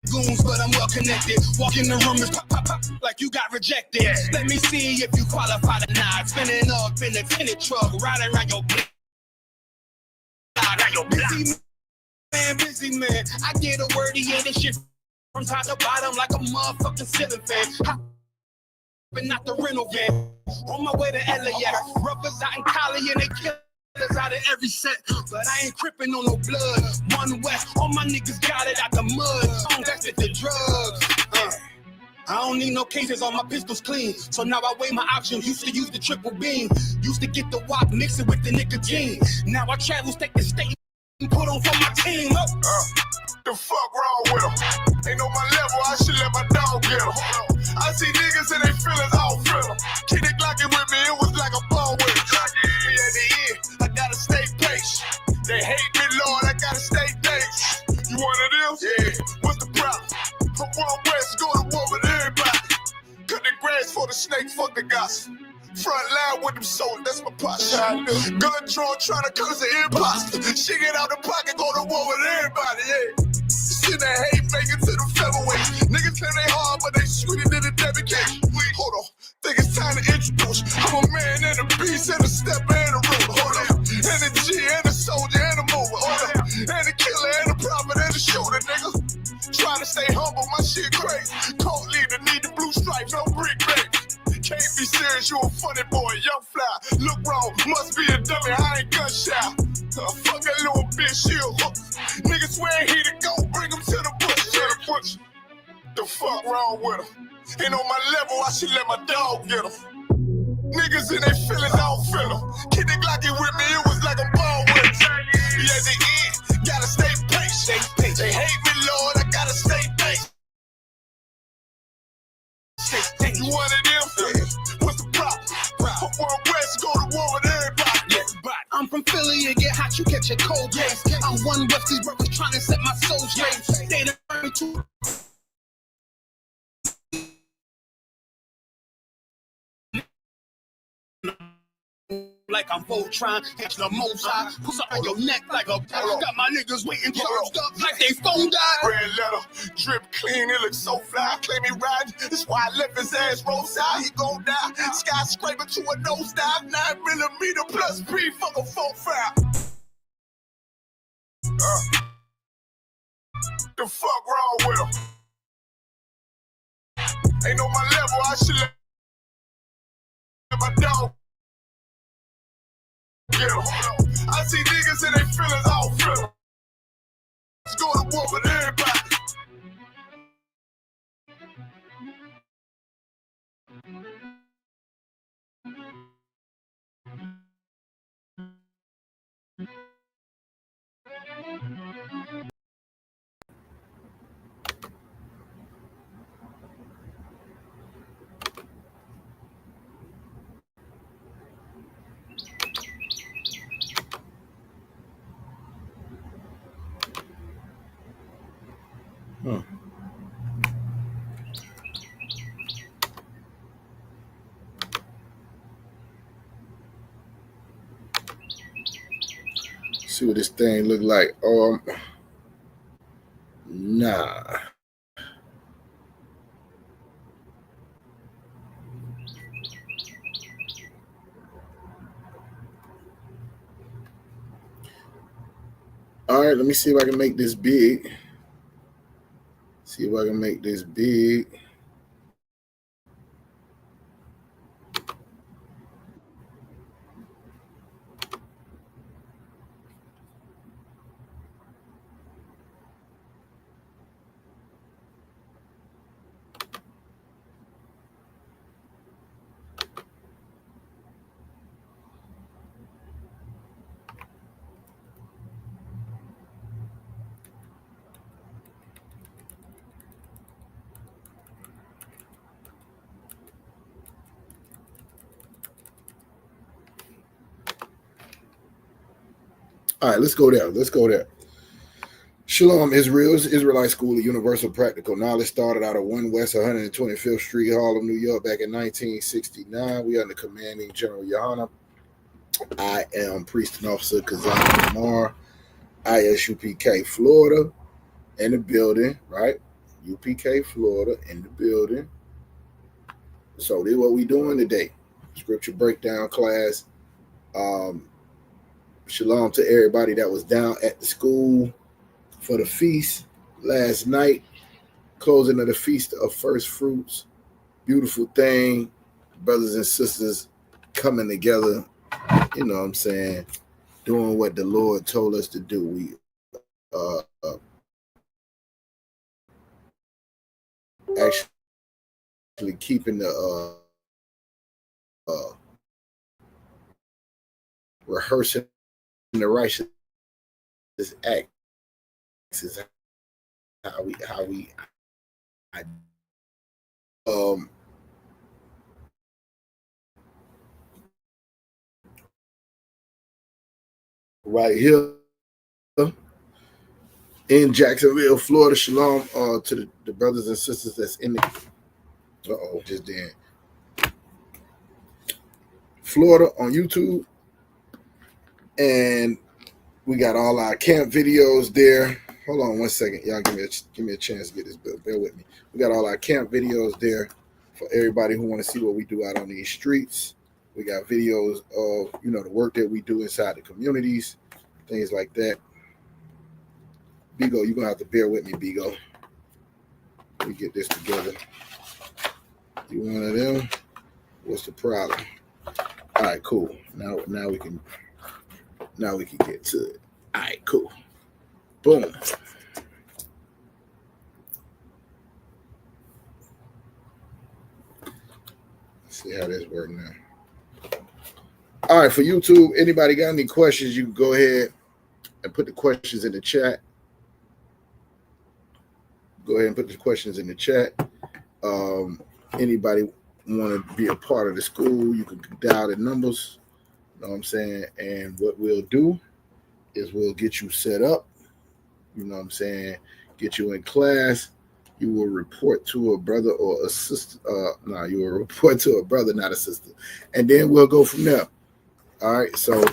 goons, but I'm well connected. Walk in the room is pop, pop, pop, like you got rejected. Let me see if you qualify or not. Spinning up in a tinted truck, riding around your block. Busy man. I get a word, he ain't this shit from top to bottom like a motherfucking ceiling fan. But not the rental van. On my way to LA, rubbers out in Cali and they kill out of every set, but I ain't crippin' on no blood. One West, all my niggas got it out the mud. I'm invested the drugs. I don't need no cases, all my pistols clean. So now I weigh my options. Used to use the triple beam. Used to get the wop, mix it with the nicotine. Now I travel state to state and put on for my team. The fuck wrong with them? Ain't on my level, I should let my dog get them. I see niggas and they feelings all feel them. Kid it glocking with me, it was like a ball with me. At the end, I gotta stay patient. They hate me, Lord, I gotta stay dangerous. You one of them? Yeah. What's the problem? From one West, go to war with everybody. Cut the grass for the snake, fuck the gossip. Front line with them soldiers, that's my posture. Gun drawn, trying to curse an imposter. She get out the pocket, go to war with everybody, yeah. Shit that hate, make it to the featherweights. Niggas claim they hard, but they sweeter than a Debbie cake. Hold on, think it's time to introduce. I'm a man and a beast and a stepper and a ruler. Hold on, and a G and a soldier and a mover. Hold on, and a killer and a prophet and a shooter, nigga. Trying to stay humble, my shit crazy. Cold leader, need the blue stripes, no brick baby. Can't be serious, you a funny boy, young fly. Look wrong, must be a dummy, I ain't gunshot. Fuck that little bitch, she a hook. Niggas swear he to go, bring him to the bush. The fuck wrong with him? Ain't on my level, I should let my dog get him. Niggas in they feelings, I don't feel them. Kid the Glocky with me, it was like a ball with him. Yeah, at the end, gotta stay patient. They hate me, Lord, I gotta stay patient. You one of them? Yeah. What's the problem? One West, go to war with everybody. Yeah. I'm from Philly, and get hot, you catch a cold. Yeah. I'm one West, these brothers trying to set my soul straight. They done me too. Like I'm Voltron, catch the most high. Put something on your neck like a pole. Got my niggas waiting charged up like they phone died. Red letter, drip clean, it looks so fly. Claim he riding, that's why I left his ass roadside. He gon' die. Skyscraper to a nose dive. 9mm plus P, fuck a 4-5. The fuck wrong with him? Ain't on my level, I should let my dog get him. I see niggas and they feelings, I don't feel them. Let's go to war with everybody. See what this thing look like. Nah. All right, let me see if I can make this big. See if I can make this big. All right, let's go there. Shalom, Israel's Israelite School of Universal Practical Knowledge started out of 1 West 125th Street, Harlem, New York, back in 1969. We are under commanding General Yohana. I am Priest and Officer Kazan Lamar, ISUPK, Florida, in the building, right? UPK, Florida, in the building. So this is what we doing today. Scripture breakdown class. Shalom to everybody that was down at the school for the feast last night. Closing of the Feast of First Fruits. Beautiful thing. Brothers and sisters coming together. You know what I'm saying? Doing what the Lord told us to do. We actually keeping the rehearsing the righteous acts is how we right here in Jacksonville, Florida. Shalom to the brothers and sisters that's in the just then Florida on YouTube, and we got all our camp videos there. Hold on 1 second, y'all. Give me a chance to get this built. Bear with me. We got all our camp videos there for everybody who want to see what we do out on these streets. We got videos of the work that we do inside the communities, things like that. Bigo, you're gonna have to bear with me, Bigo. We get this together. You one of them? What's the problem? All right, cool. Now we can get to it. All right, cool. Boom. See how this works now. All right, for YouTube, anybody got any questions, you can go ahead and put the questions in the chat. Go ahead and put the questions in the chat. Anybody want to be a part of the school, you can dial the numbers. You know what I'm saying? And what we'll do is we'll get you set up. You know what I'm saying? Get you in class. You will report to a brother or a sister. You will report to a brother, not a sister. And then we'll go from there. All right, so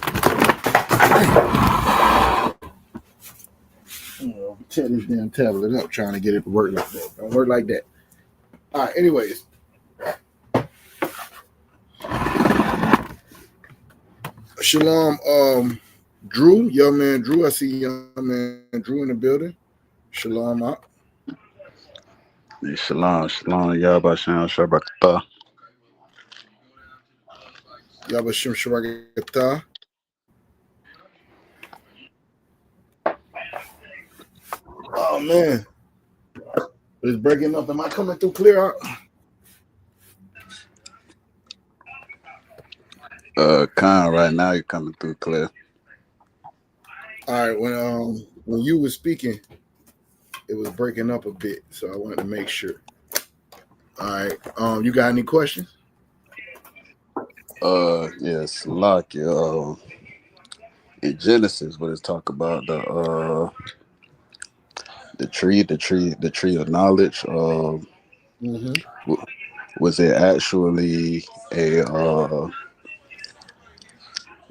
tear this damn tablet up trying to get it to work like that. Don't work like that. All right, anyways. Shalom, Drew, young man Drew. I see young man Drew in the building. Shalom up. Shalom, Yabashim Shabakata. Yabashim Shabakata. Oh man, it's breaking up. Am I coming through clear? Khan, right now you're coming through clear. All right, when you were speaking, it was breaking up a bit, so I wanted to make sure. All right, you got any questions? Yes, like in Genesis, what it's talk about the tree of knowledge. Was it actually a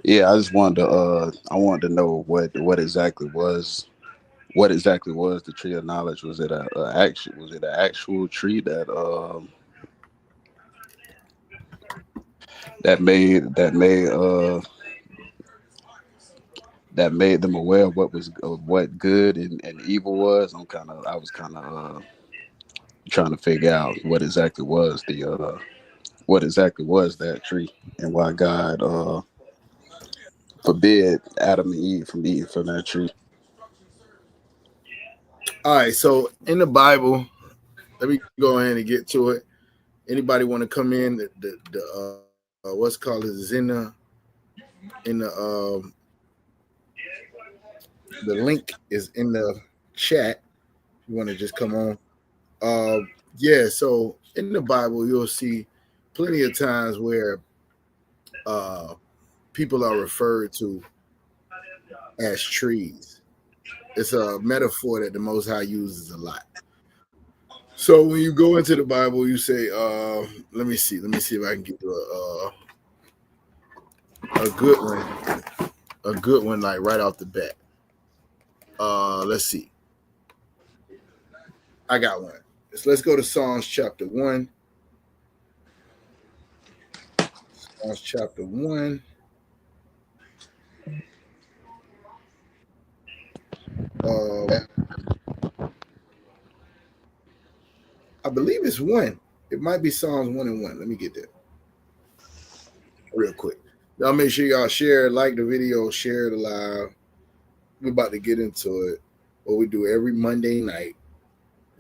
Yeah, I just wanted to I wanted to know what exactly was the tree of knowledge. Was it an actual tree that made them aware of what good and evil was? I was kind of trying to figure out what exactly was that tree, and why God forbid Adam and Eve from eating from that tree. All right, so in the Bible, let me go ahead and get to it. Anybody want to come in? The what's called is in the link is in the chat. If you want to just come on. Yeah, so in the Bible, you'll see plenty of times where people are referred to as trees. It's a metaphor that the Most High uses a lot. So when you go into the Bible, you say, let me see if I can get to a good one, like right off the bat. Let's see. I got one. So let's go to Psalms chapter 1. Psalms chapter 1. I believe it's 1. It might be Psalms 1 and 1. Let me get that real quick. Y'all make sure y'all share, like the video, share the live. We're about to get into it. What we do every Monday night.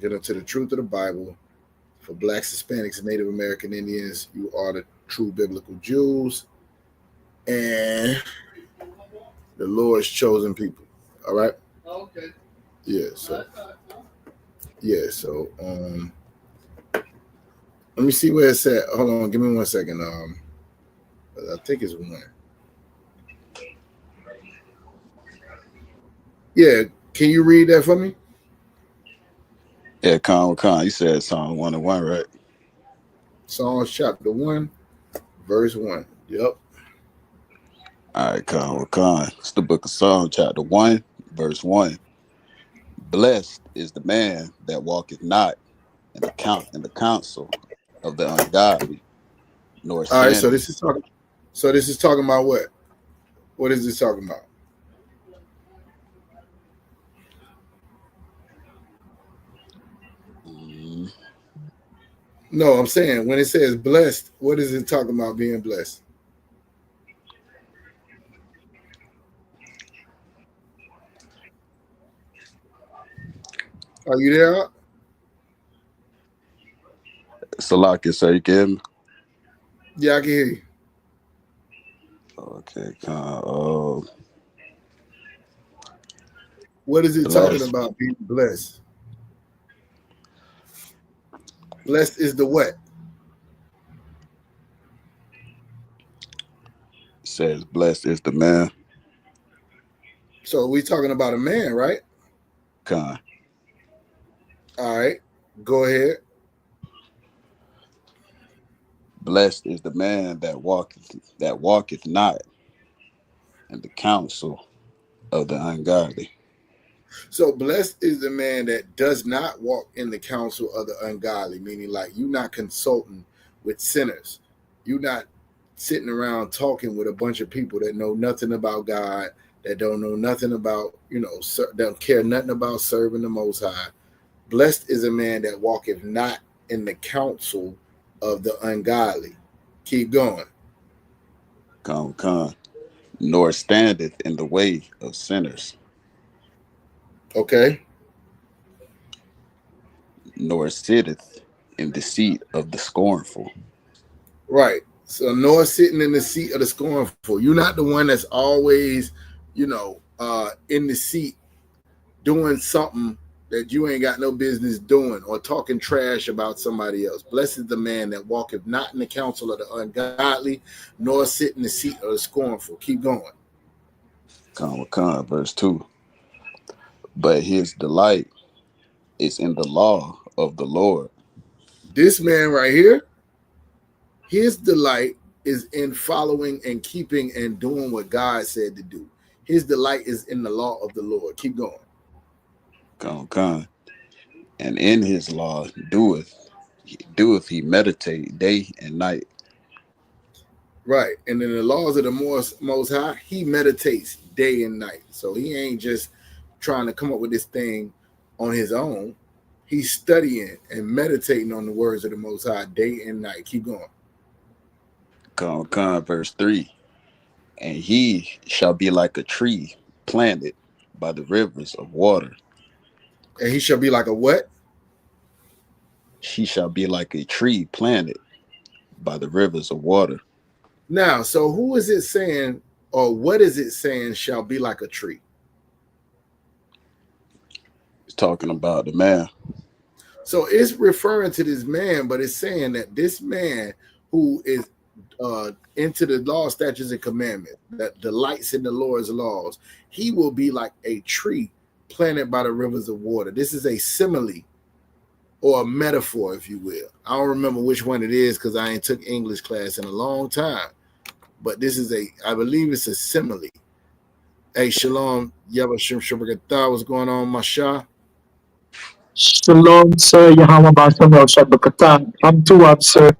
Get into the truth of the Bible. For Blacks, Hispanics, and Native American Indians, you are the true biblical Jews and the Lord's chosen people. All right? Okay. Yeah, so let me see where it's at. Hold on, give me 1 second. I think it's 1. Yeah, can you read that for me? Yeah, Con. You said Psalm 1 and 1, right? Psalms chapter 1, verse 1. Yep. All right, Con. It's the book of Psalm, chapter 1, verse 1. Blessed is the man that walketh not in the counsel of the ungodly, nor All right, standeth. so this is talking about what? What is this talking about? No, I'm saying when it says blessed, what is it talking about being blessed? Are you there? Salaki, so you get me? Yeah, I can hear you. Okay, Con. What is it talking about being blessed? Blessed is the what? Says blessed is the man. So we talking about a man, right? Con. All right, go ahead. Blessed is the man that walketh not in the counsel of the ungodly. So blessed is the man that does not walk in the counsel of the ungodly, meaning like you not consulting with sinners. You not sitting around talking with a bunch of people that know nothing about God, that don't know nothing about, don't care nothing about serving the Most High. Blessed is a man that walketh not in the counsel of the ungodly. Keep going. Con. Nor standeth in the way of sinners. Okay. Nor sitteth in the seat of the scornful. Right. So nor sitting in the seat of the scornful. You're not the one that's always, in the seat doing something that you ain't got no business doing or talking trash about somebody else. Blessed is the man that walketh not in the counsel of the ungodly, nor sit in the seat of the scornful. Keep going. Con, verse 2. But his delight is in the law of the Lord. This man right here, his delight is in following and keeping and doing what God said to do. His delight is in the law of the Lord. Keep going. Con. And in his law doeth he meditate day and night. Right. And in the laws of the most high, he meditates day and night. So he ain't just trying to come up with this thing on his own. He's studying and meditating on the words of the Most High day and night. Keep going. Con, verse 3. And he shall be like a tree planted by the rivers of water. And he shall be like a what? She shall be like a tree planted by the rivers of water. Now, so who is it saying, or what is it saying shall be like a tree? It's talking about the man. So it's referring to this man, but it's saying that this man who is into the law, statutes, and commandments, that delights in the Lord's laws, he will be like a tree planted by the rivers of water. This is a simile or a metaphor, if you will. I don't remember which one it is because I ain't took English class in a long time. But this is I believe it's a simile. Hey, Shalom, Yabashim Shabakatah, what's going on, Masha? Shalom, sir. Yahweh Bashem El Shabakatan. I'm Tuab, sir.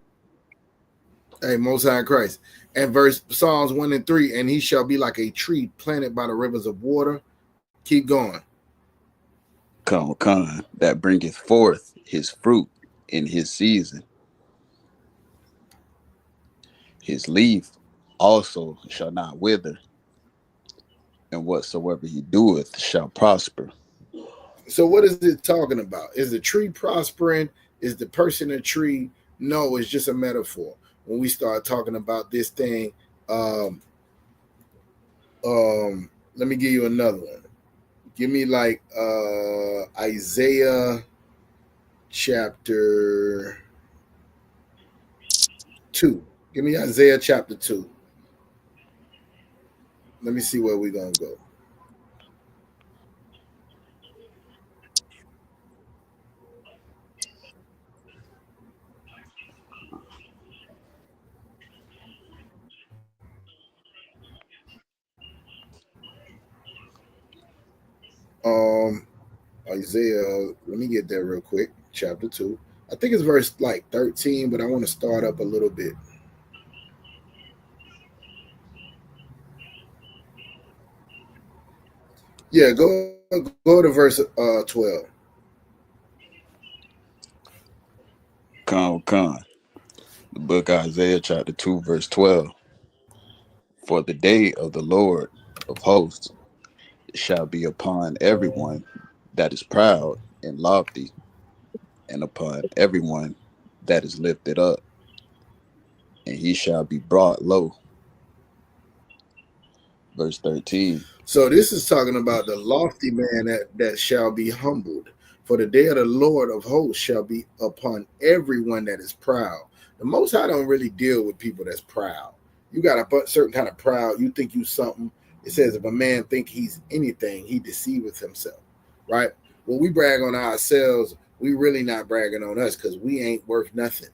Hey, Most High Christ. And verse Psalms 1 and 3, and he shall be like a tree planted by the rivers of water. Keep going. Con, that bringeth forth his fruit in his season. His leaf also shall not wither, and whatsoever he doeth shall prosper. So what is it talking about? Is the tree prospering? Is the person a tree? No, it's just a metaphor. When we start talking about this thing, let me give you another one. Give me like Isaiah chapter 2. Give me Isaiah chapter 2. Let me see where we're going to go. Isaiah, let me get there real quick. Chapter 2. I think it's verse like 13, but I want to start up a little bit. Yeah, go to verse 12. Con. The book of Isaiah chapter 2 verse 12. For the day of the Lord of hosts shall be upon everyone that is proud and lofty, and upon everyone that is lifted up, and he shall be brought low. Verse 13. So this is talking about the lofty man that shall be humbled. For the day of the Lord of hosts shall be upon everyone that is proud. The Most High don't really deal with people that's proud. You got a certain kind of proud. You think you something. It says if a man think he's anything, he deceiveth himself, right? When we brag on ourselves, we really not bragging on us because we ain't worth nothing.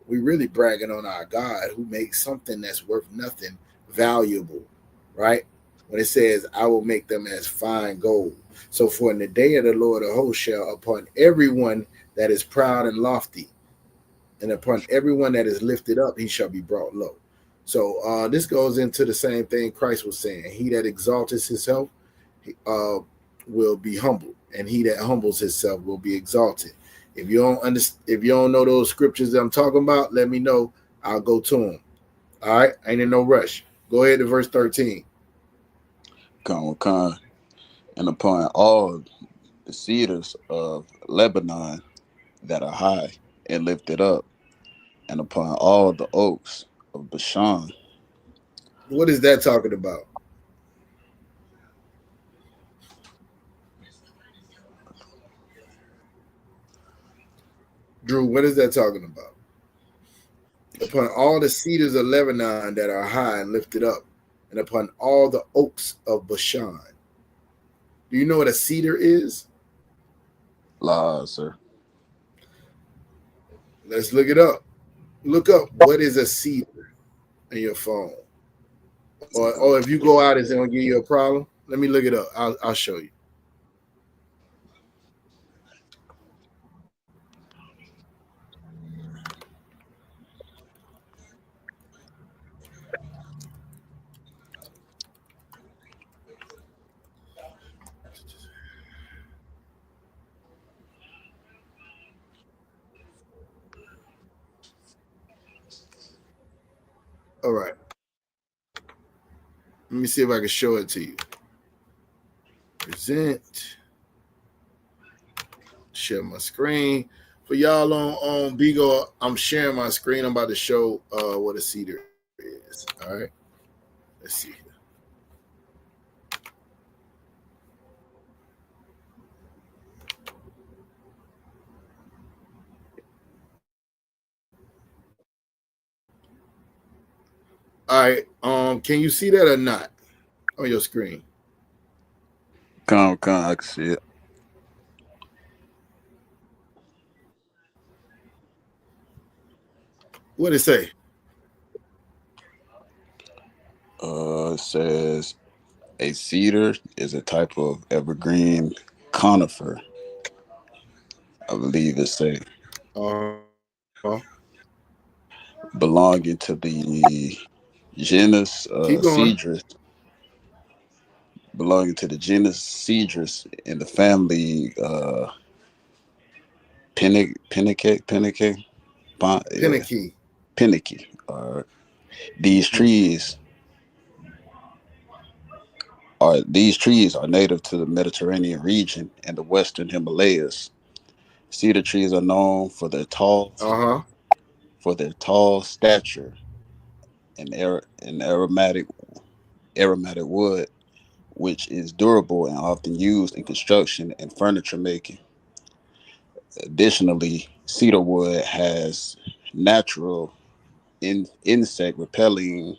We really bragging on our God who makes something that's worth nothing valuable, right? When it says, I will make them as fine gold. So for in the day of the Lord of hosts shall upon everyone that is proud and lofty, and upon everyone that is lifted up, he shall be brought low. So this goes into the same thing Christ was saying. He that exalteth himself will be humbled, and he that humbles himself will be exalted. If you don't know those scriptures that I'm talking about, let me know. I'll go to them. All right, ain't in no rush. Go ahead to verse 13. Con. And upon all the cedars of Lebanon that are high and lifted up, and upon all the oaks of Bashan. What is that talking about? Drew, what is that talking about? Upon all the cedars of Lebanon that are high and lifted up, and upon all the oaks of Bashan. Do you know what a cedar is? La, sir. Let's look it up. Look up what is a cedar in your phone. Or if you go out, it's going to give you a problem. Let me look it up. I'll show you. All right. Let me see if I can show it to you. Present. Share my screen. For y'all on Beagle, I'm sharing my screen. I'm about to show what a cedar is. All right. Let's see. All right. Can you see that or not on your screen? Con, I can see it. What did it say? It says a cedar is a type of evergreen conifer I believe it's a Uh-huh. belonging to the genus Keep going. Cedrus, belonging to the genus Cedrus in the family Pinnace, yeah, Pinicky. Pinnace. These trees these trees are native to the Mediterranean region and the western Himalayas. Cedar trees are known for their Uh-huh. tall stature and aromatic wood, which is durable and often used in construction and furniture making. Additionally, cedar wood has natural insect repelling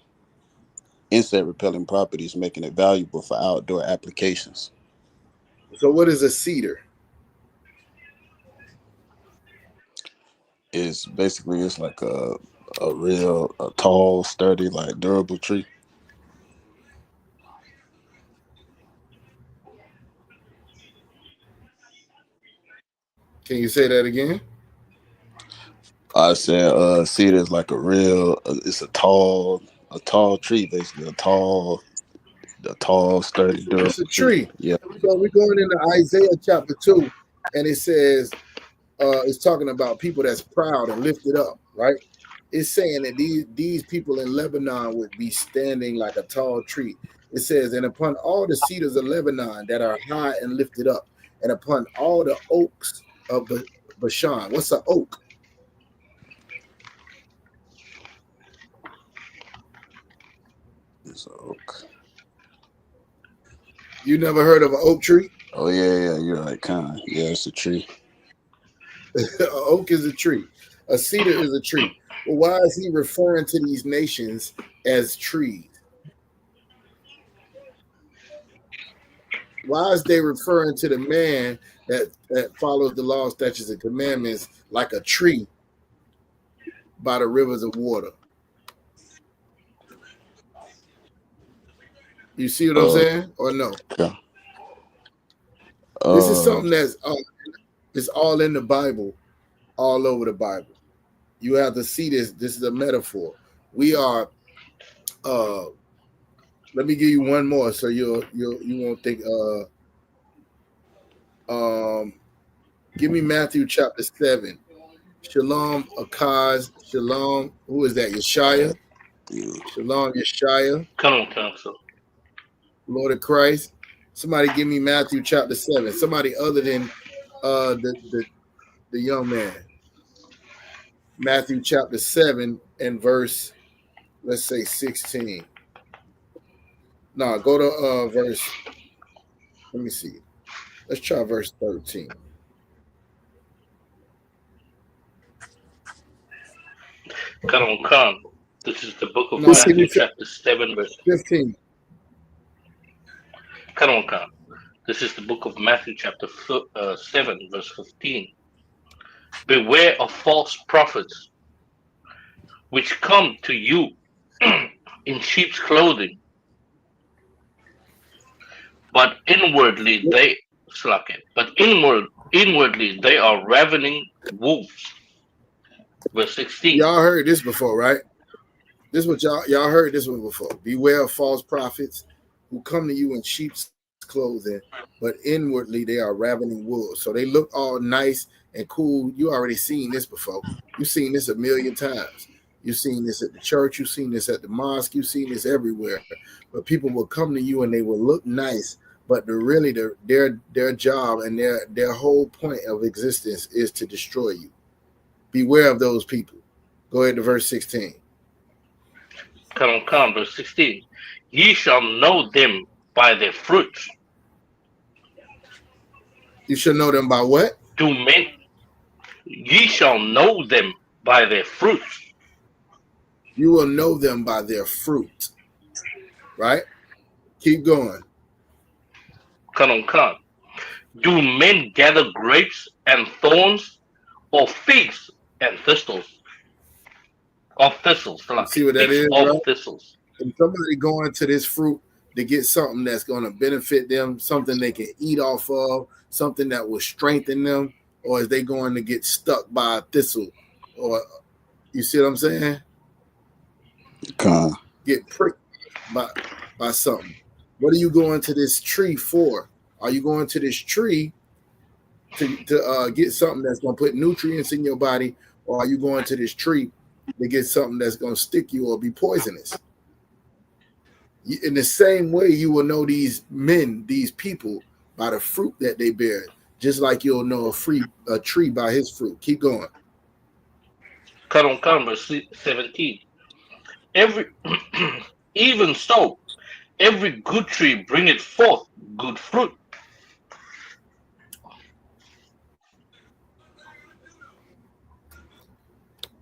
properties, making it valuable for outdoor applications. So what is a cedar? It's like a tall, sturdy, like durable tree. Can you say that again? I said cedar is like it's a tall tree, basically a tall, sturdy, It's durable a tree. tree. Yeah. So we're going into Isaiah chapter 2, and it says, it's talking about people that's proud and lifted up, right? It's saying that these people in Lebanon would be standing like a tall tree. It says, and upon all the cedars of Lebanon that are high and lifted up, and upon all the oaks of Bashan. What's an oak? It's an oak. You never heard of an oak tree? Oh yeah, you're right, kind. Yeah, it's a tree. An oak is a tree. A cedar is a tree. Well, why is he referring to these nations as trees? Why is they referring to the man that follows the law, statutes, and commandments like a tree by the rivers of water? You see what I'm saying, or no? Yeah. This is something that's it's all in the Bible, all over the Bible. You have to see this. This is a metaphor. We are. Let me give you one more, so you won't think. Give me Matthew chapter 7. Shalom, Akaz. Shalom. Who is that? Yeshaya. Shalom, Yeshaya. Come on, counsel. Lord of Christ. Somebody give me Matthew chapter 7. Somebody other than the young man. Matthew chapter 7 and verse, let's say 16. No, go to verse. Let me see. Let's try verse 13. Come. This is the book of Matthew chapter 7 verse 15. Come. This is the book of Matthew chapter 7 verse 15. Beware of false prophets, which come to you in sheep's clothing, but inwardly they are ravening wolves. Verse 16. Y'all heard this before, right? This is what y'all heard this one before. Beware of false prophets who come to you in sheep's clothing, but inwardly they are ravening wolves. So they look all nice and cool. You already seen this before. You've seen this a million times. You've seen this at the church. You've seen this at the mosque. You've seen this everywhere. But people will come to you and they will look nice, but their job and their whole point of existence is to destroy you. Beware of those people. Go ahead to verse 16. Come, verse 16. Ye shall know them by their fruits. You shall know them by what? Ye shall know them by their fruits. You will know them by their fruit. Right? Keep going. Come. Do men gather grapes and thorns, or figs and thistles? Of thistles. See what that is, of right? Thistles. If somebody going to this fruit to get something that's going to benefit them, something they can eat off of, something that will strengthen them, or is they going to get stuck by a thistle? Or you see what I'm saying? Con. Get pricked by something. What are you going to this tree for? Are you going to this tree to get something that's going to put nutrients in your body, or are you going to this tree to get something that's going to stick you or be poisonous? In the same way, you will know these men, these people, by the fruit that they bear, just like you'll know a tree by his fruit. Keep going. Cut on verse 17. Even so, every good tree bringeth forth good fruit.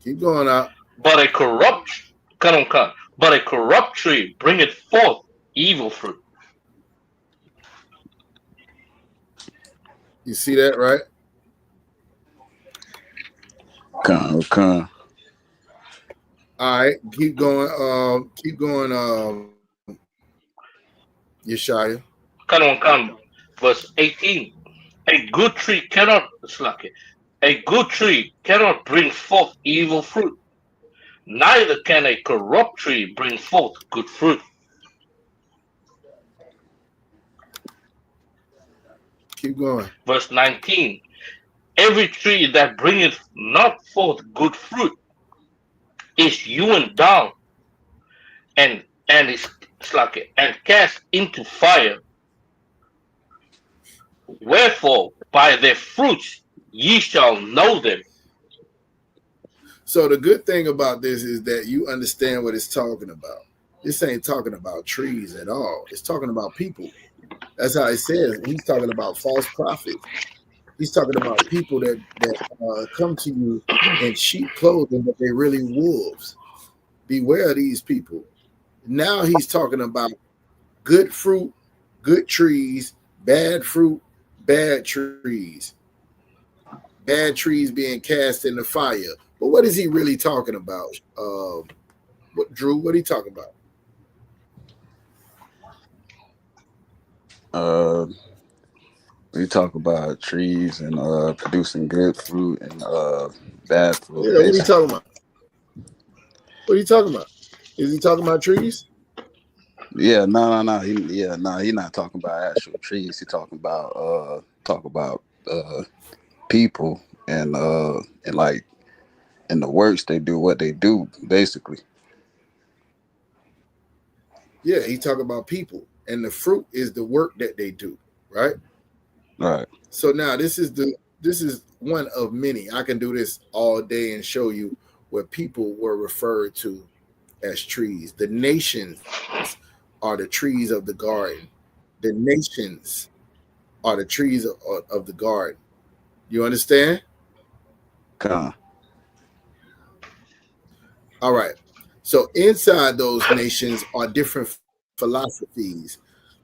Keep going out. But a corrupt tree bringeth forth evil fruit. You see that, right? Con. All right, keep going. Yeshaya. Cut on verse 18. A good tree cannot bring forth evil fruit, neither can a corrupt tree bring forth good fruit. Keep going. Verse 19. Every tree that bringeth not forth good fruit is hewn down and cast into fire. Wherefore, by their fruits ye shall know them. So the good thing about this is that you understand what it's talking about. This ain't talking about trees at all. It's talking about people. That's how it says. He's talking about false prophets. He's talking about people that come to you in sheep clothing, but they're really wolves. Beware of these people. Now he's talking about good fruit, good trees, bad fruit, bad trees. Bad trees being cast in the fire. But what is he really talking about? Drew, what are you talking about? We talk about trees and producing good fruit and bad fruit. Yeah, what are you talking about? What are you talking about? Is he talking about trees? Yeah, no. He's not talking about actual trees. He talking about people and like in the works they do what they do basically. Yeah, he talking about people, and the fruit is the work that they do, right? Right. So now this is one of many. I can do this all day and show you where people were referred to as trees. The nations are the trees of the garden. The nations are the trees of the garden. You understand? Con. All right. So inside those nations are different philosophies.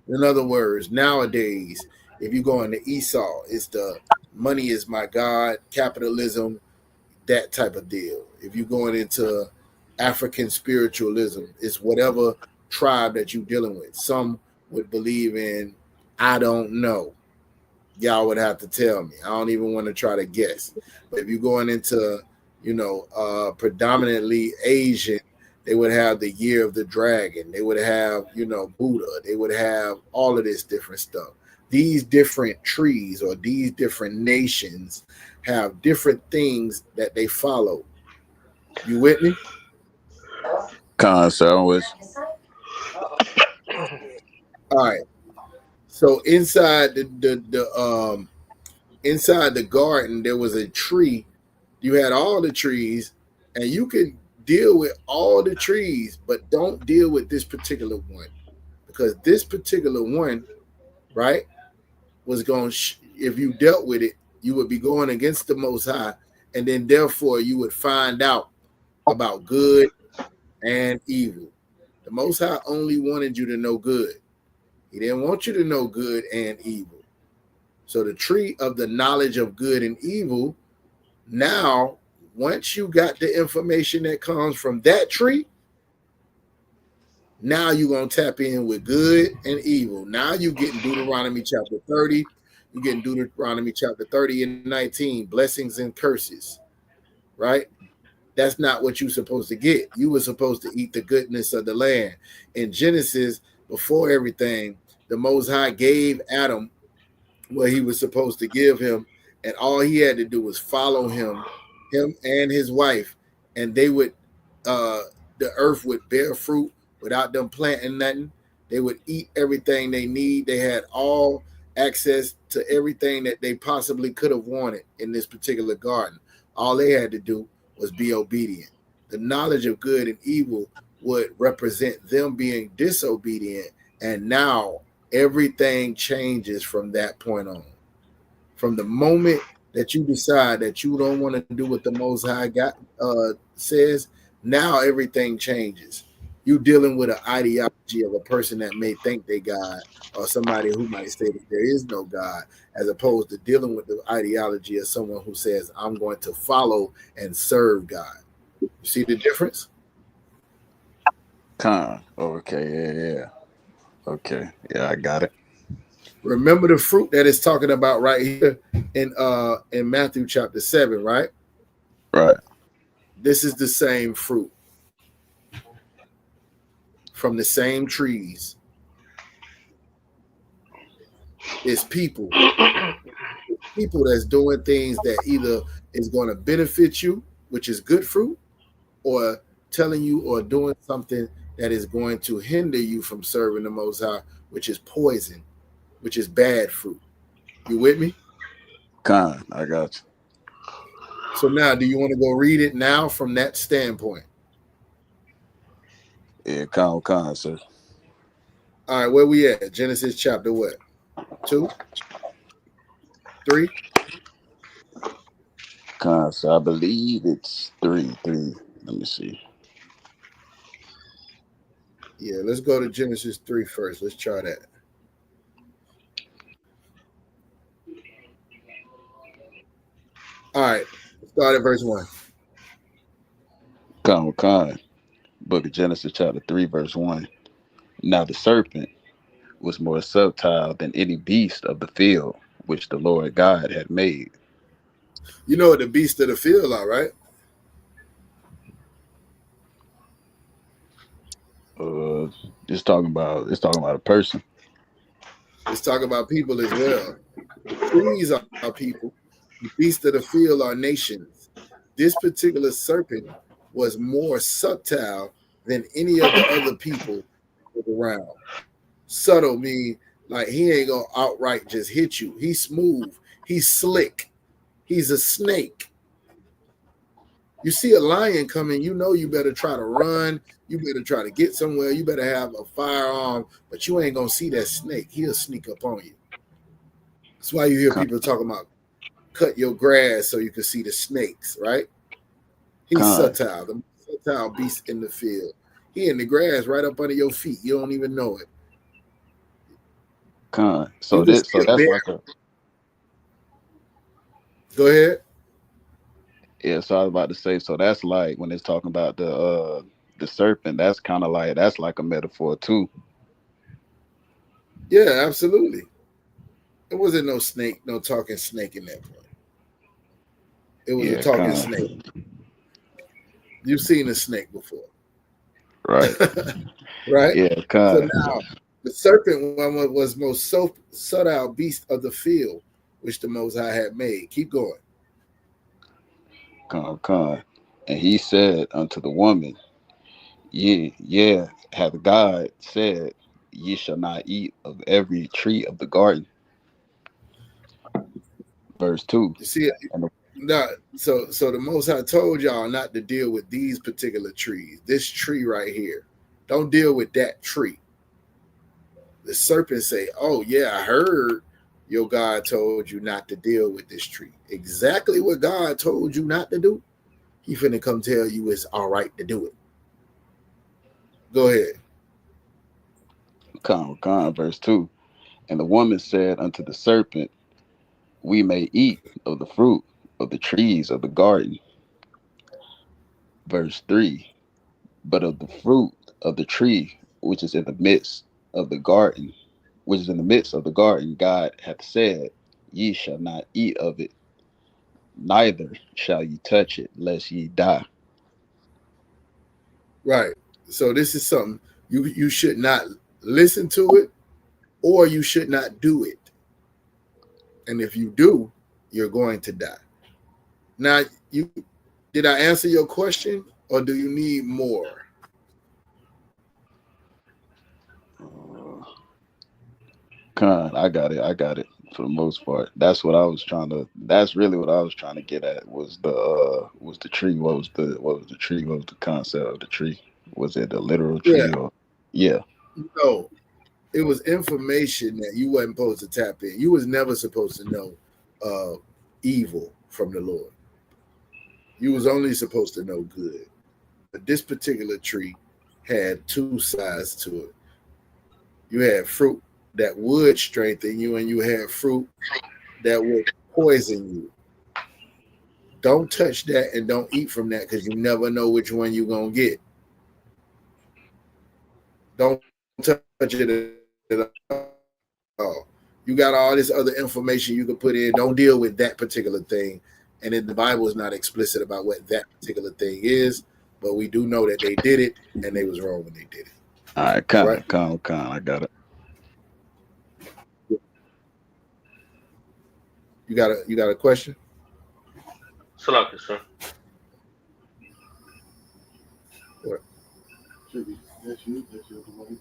In other words, nowadays, if you go into Esau, it's the money is my God, capitalism, that type of deal. If you're going into African spiritualism, it's whatever tribe that you're dealing with. Some would believe in, I don't know. Y'all would have to tell me. I don't even want to try to guess. But if you're going into, predominantly Asian, they would have the year of the dragon. They would have, Buddha. They would have all of this different stuff. These different trees or these different nations have different things that they follow. You with me? Con, sandwich. All right. So inside inside the garden, there was a tree. You had all the trees, and you can deal with all the trees, but don't deal with this particular one, because this particular one, right, was going. If you dealt with it, you would be going against the Most High, and then therefore you would find out about good and evil. The Most High only wanted you to know good. He didn't want you to know good and evil. So the tree of the knowledge of good and evil, now, once you got the information that comes from that tree, now you're going to tap in with good and evil. Now you're getting Deuteronomy chapter 30. You get in Deuteronomy chapter 30 and 19, blessings and curses, right? That's not what you're supposed to get. You were supposed to eat the goodness of the land. In Genesis, before everything, the Most High gave Adam what he was supposed to give him, and all he had to do was follow him and his wife, and they would the earth would bear fruit without them planting nothing. They would eat everything they need. They had all access to everything that they possibly could have wanted in this particular garden. All they had to do was be obedient. The knowledge of good and evil would represent them being disobedient, and now everything changes from that point on. From the moment that you decide that you don't want to do what the Most High says, now everything changes. You dealing with an ideology of a person that may think they God, or somebody who might say that there is no God, as opposed to dealing with the ideology of someone who says, I'm going to follow and serve God. You see the difference? Okay, yeah. Okay, yeah, I got it. Remember the fruit that it's talking about right here in Matthew chapter 7, right? Right. This is the same fruit from the same trees. It's people that's doing things that either is going to benefit you, which is good fruit, or telling you or doing something that is going to hinder you from serving the Most High, which is poison, which is bad fruit. You with me? I got you. So now, do you want to go read it now from that standpoint? Yeah, sir. All right, where we at? Genesis chapter what? 2? 3? So I believe it's 3. Let me see. Yeah, let's go to Genesis 3 first. Let's try that. All right, start at verse 1. Book of Genesis chapter 3, verse 1. Now the serpent was more subtle than any beast of the field which the Lord God had made. You know what the beast of the field are, right? It's talking about a person. It's talking about people as well. Trees are people. The beasts of the field are nations. This particular serpent was more subtle than any of the other people around. Subtle mean like he ain't gonna outright just hit you. He's smooth. He's slick. He's a snake. You see a lion coming, you know you better try to run. You better try to get somewhere. You better have a firearm, but you ain't gonna see that snake. He'll sneak up on you. That's why you hear people talking about cut your grass so you can see the snakes, right? He's subtle, the subtle beast in the field. He in the grass right up under your feet. You don't even know it. So that's like a. Go ahead. Yeah, so I was about to say, so that's like when it's talking about the serpent, that's kind of like that's like a metaphor too. Yeah, absolutely. It wasn't no snake, no talking snake in that point. It was a talking snake. You've seen a snake before. Right. Right? Yeah, so now the serpent one was most subtle beast of the field, which the Most High had made. Keep going. And he said unto the woman, yeah, hath God said, ye shall not eat of every tree of the garden. Verse 2. You see, so the Most High told y'all not to deal with these particular trees. This tree right here. Don't deal with that tree. The serpent say, oh yeah, I heard your God told you not to deal with this tree. Exactly what God told you not to do. He finna come tell you it's all right to do it. Go ahead. Verse 2. And the woman said unto the serpent, we may eat of the fruit of the trees of the garden. Verse 3. But of the fruit of the tree which is in the midst of the garden, God hath said, Ye shall not eat of it, neither shall ye touch it, lest ye die. Right. So this is something you should not listen to it, or you should not do it. And if you do, you're going to die. Now, did I answer your question, or do you need more? Con, I got it. I got it for the most part. That's what I was trying to. That's really what I was trying to get at. Was the tree? What was the tree? What was the concept of the tree? Was it a literal Yeah. tree or? Yeah. No, it was information that you wasn't supposed to tap in. You was never supposed to know evil from the Lord. You was only supposed to know good. But this particular tree had two sides to it. You had fruit that would strengthen you, and you had fruit that would poison you. Don't touch that and don't eat from that, because you never know which one you're going to get. Don't touch it at all. You got all this other information you can put in. Don't deal with that particular thing. And then the Bible is not explicit about what that particular thing is, but we do know that they did it, and they was wrong when they did it. All right, con. Right. I got it. You got a question? Salaki, sir. What? That's you. That's your money.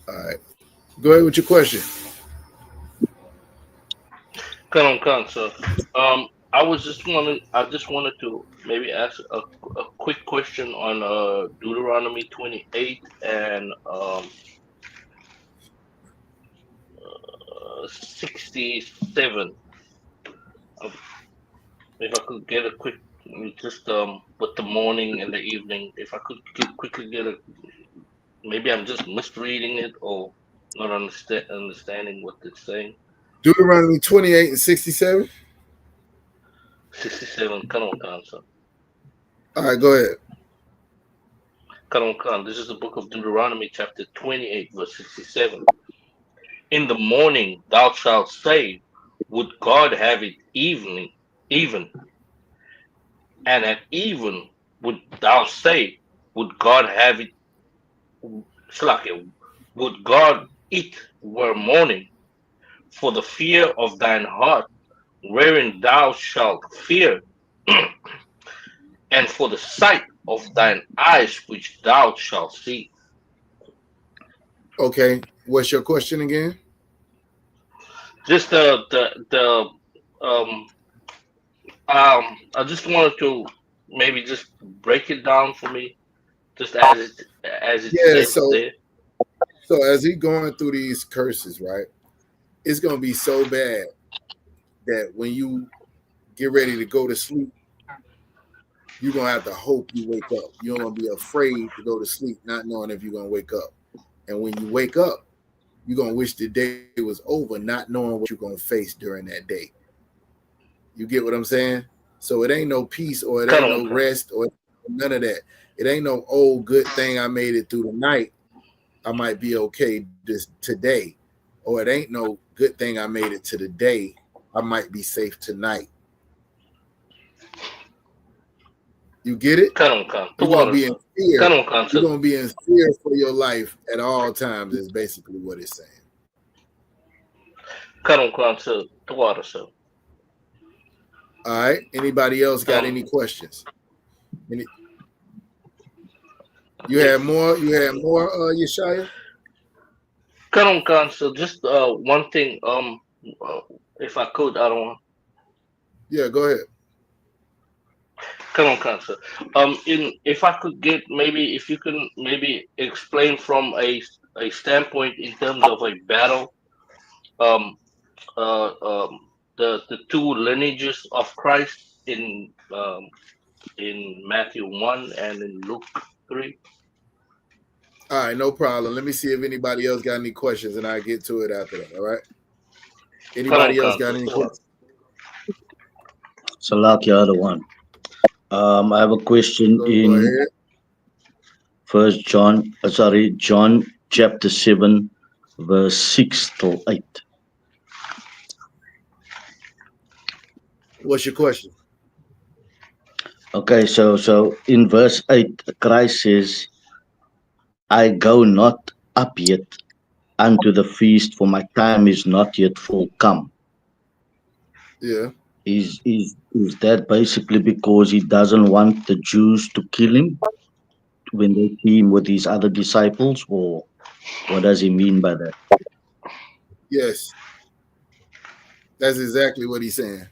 All right. Go ahead with your question. Come, sir. I just wanted to maybe ask a quick question on Deuteronomy 28 and 67. If I could get a quick, just with the morning and the evening, if I could quickly get a, maybe I'm just misreading it or not understanding what it's saying. Deuteronomy 28 and 67. 67. Come on, sir. All right, go ahead. Khan, this is the book of Deuteronomy, chapter 28, verse 67. In the morning thou shalt say, would God have it even? And at even would thou say, would God have it? Would God it were morning? For the fear of thine heart, wherein thou shalt fear, and for the sight of thine eyes, which thou shalt see. Okay, what's your question again? Just I just wanted to maybe just break it down for me, just as it Yeah, says there. so as he going through these curses, right? It's gonna be so bad that when you get ready to go to sleep, you're gonna have to hope you wake up. You're gonna be afraid to go to sleep, not knowing if you're gonna wake up. And when you wake up, you're gonna wish the day was over, not knowing what you're gonna face during that day. You get what I'm saying? So it ain't no peace, or it ain't no rest, or none of that. It ain't no, oh, good thing I made it through the night. I might be okay this today. Or it ain't no good thing I made it to the day. I might be safe tonight. You get it? You're gonna be in fear. You're gonna be in fear for your life at all times. Is basically what it's saying. Sir. All right. Anybody else got any questions? You had more. Yeshaya? Khan, so just one thing. If I could, I don't want. Yeah, go ahead. Khan, sir. If I could get maybe, if you can maybe explain from a standpoint in terms of a battle, the two lineages of Christ in Matthew 1 and in Luke 3. All right, no problem. Let me see if anybody else got any questions, and I get to it after that. All right. Anybody else got any questions? Salakia, the one. I have a question Go in ahead. John chapter 7, verse 6 till 8. What's your question? Okay, so in verse 8, Christ says, I go not up yet unto the feast, for my time is not yet full come. Yeah. Is that basically because he doesn't want the Jews to kill him when they see him with his other disciples, or what does he mean by that? Yes. That's exactly what he's saying.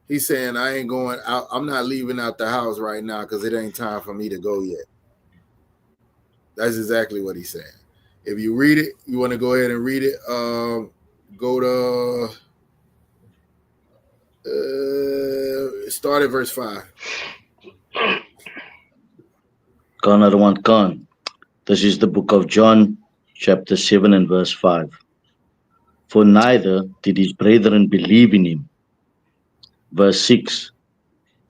He's saying, I ain't going out. I'm not leaving out the house right now because it ain't time for me to go yet. That's exactly what he's saying. If you read it, you want to go ahead and read it. Go to start at verse 5. Another one, Khan. This is the book of John, chapter 7 and verse 5. For neither did his brethren believe in him. Verse 6.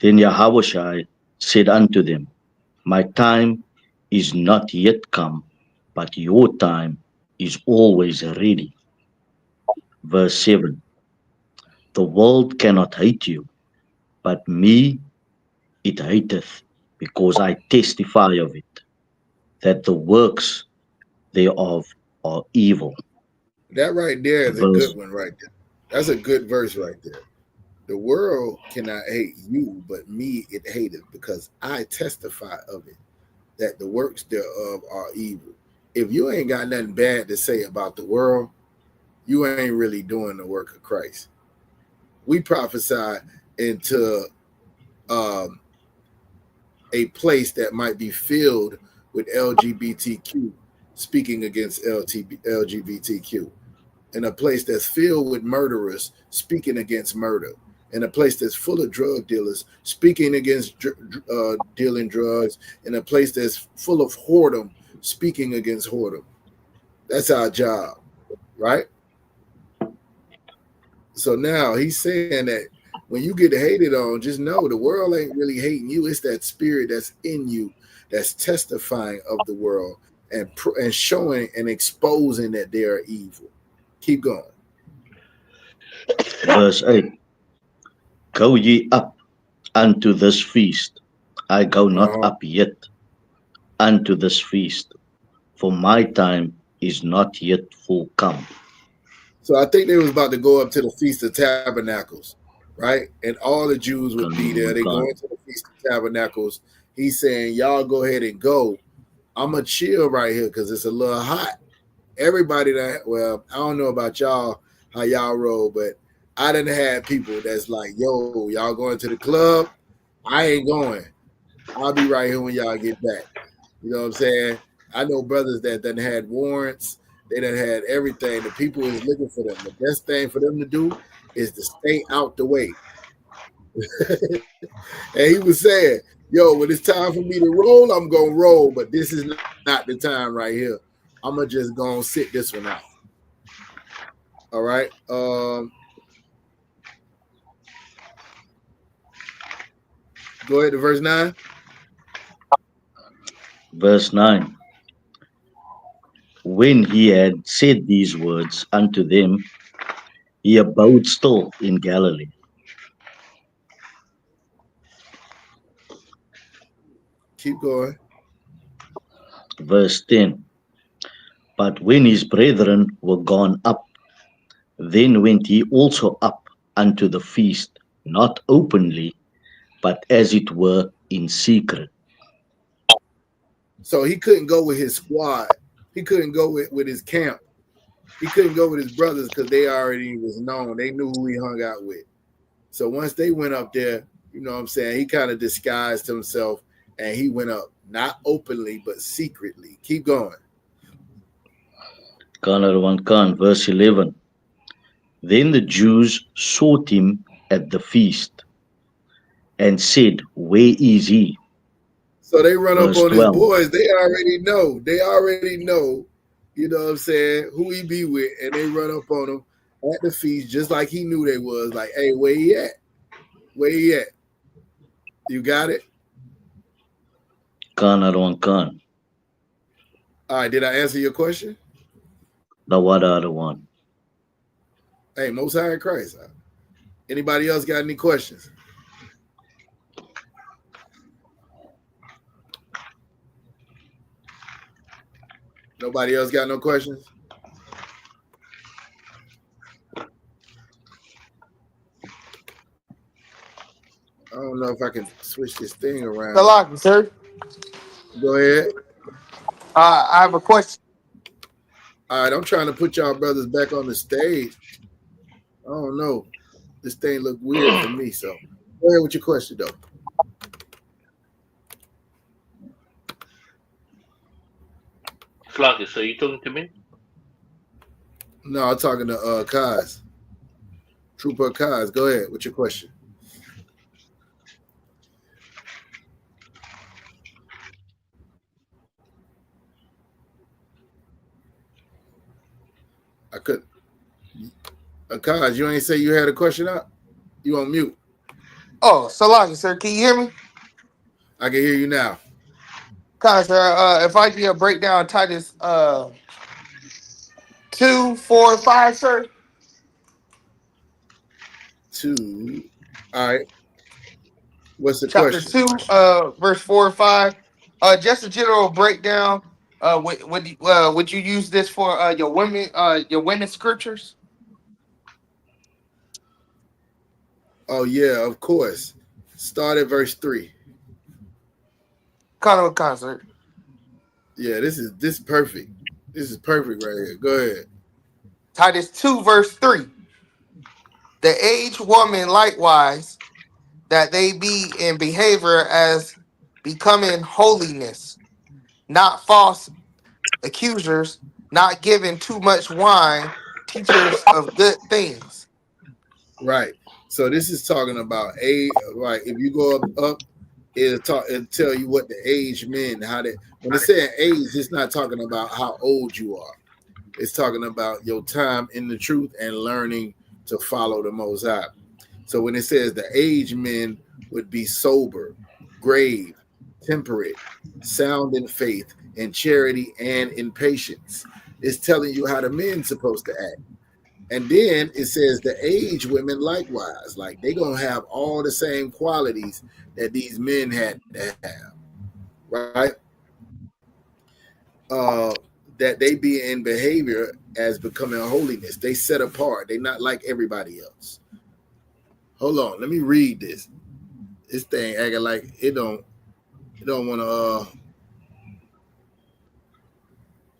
Then Yahushua said unto them, my time is not yet come, but your time is always ready. Verse 7. The world cannot hate you, but me it hateth, because I testify of it, that the works thereof are evil. That right there is a Verse good one right there. That's a good verse right there. The world cannot hate you, but me it hateth, because I testify of it, that the works thereof are evil. If you ain't got nothing bad to say about the world, you ain't really doing the work of Christ. We prophesy into a place that might be filled with LGBTQ, speaking against LGBTQ, in a place that's filled with murderers, speaking against murder, in a place that's full of drug dealers, speaking against dealing drugs, in a place that's full of whoredom, speaking against whoredom. That's our job, right? So now he's saying that when you get hated on, just know the world ain't really hating you. It's that spirit that's in you that's testifying of the world and showing and exposing that they are evil. Keep going. verse 8. Go ye up unto this feast. I go not up yet unto this feast, for my time is not yet full come. So I think they was about to go up to the Feast of Tabernacles, right? And all the Jews would be there. They go into the Feast of Tabernacles. He's saying, y'all go ahead and go. I'm going to chill right here because it's a little hot. Everybody that, well, I don't know about y'all, how y'all roll, but I done had people that's like, yo, y'all going to the club? I ain't going. I'll be right here when y'all get back. You know what I'm saying? I know brothers that done had warrants. They done had everything. The people is looking for them. The best thing for them to do is to stay out the way. And he was saying, yo, when it's time for me to roll, I'm going to roll, but this is not the time right here. I'm going to just go and sit this one out. All right. Go ahead to verse 9. Verse 9. When he had said these words unto them, he abode still in Galilee. Keep going. Verse 10. But when his brethren were gone up, then went he also up unto the feast, not openly, but as it were in secret. So he couldn't go with his squad. He couldn't go with his camp. He couldn't go with his brothers because they already was known. They knew who he hung out with. So once they went up there, you know what I'm saying, he kind of disguised himself and he went up, not openly, but secretly. Keep going. Verse 11. Then the Jews sought him at the feast and said, where is he? So they run up verse on his 12. boys. They already know. You know what I'm saying? Who he be with, and they run up on him at the feast, just like he knew they was. Like, hey, where he at? Where he at? You got it? Khan, other one, Khan. All right, did I answer your question? The what other one? Hey, Most High in Christ. Anybody else got any questions? Nobody else got no questions? I don't know if I can switch this thing around. Salaki, sir. Go ahead. I have a question. All right, I'm trying to put y'all brothers back on the stage. I don't know. This thing look weird for me, so go ahead with your question, though. Sluggish, so you talking to me? No, I'm talking to Kaz. Trooper Kaz, go ahead with your question. I could. Kaz, you ain't say you had a question up? You on mute? Oh, Salaki, sir. Can you hear me? I can hear you now. Kind sir. If I get a breakdown, Titus 2, 4, 5, sir. 2. All right. What's the Chapter question? 2, verse 4 and 5. Just a general breakdown. Would you use this for your women scriptures? Oh yeah, of course. Start at verse 3. Kind of a concert. Yeah, this is perfect. This is perfect right here. Go ahead. Titus 2, verse 3. The aged woman likewise, that they be in behavior as becoming holiness, not false accusers, not giving too much wine, teachers of good things. Right. So this is talking about age. Right. If you go up, it'll tell you what the age men, how they, when it's saying age, it's not talking about how old you are. It's talking about your time in the truth and learning to follow the Most High. So when it says the aged men would be sober, grave, temperate, sound in faith, in charity, and in patience, it's telling you how the men's supposed to act. And then it says the aged women likewise, like they gonna have all the same qualities that these men had to have, right? That they be in behavior as becoming holiness. They set apart. They not like everybody else. Hold on, let me read this. This thing acting like it don't want to. All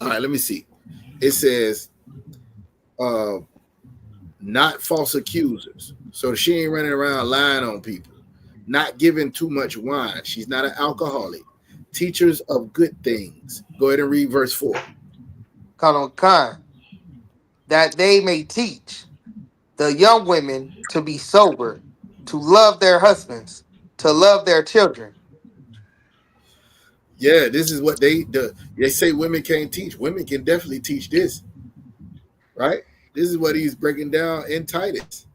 right, let me see. It says, not false accusers. So she ain't running around lying on people. Not giving too much wine. She's not an alcoholic. Teachers of good things. Go ahead and read verse 4. Kind, that they may teach the young women to be sober, to love their husbands, to love their children. Yeah, this is what they say women can't teach. Women can definitely teach this, right? This is what he's breaking down in Titus.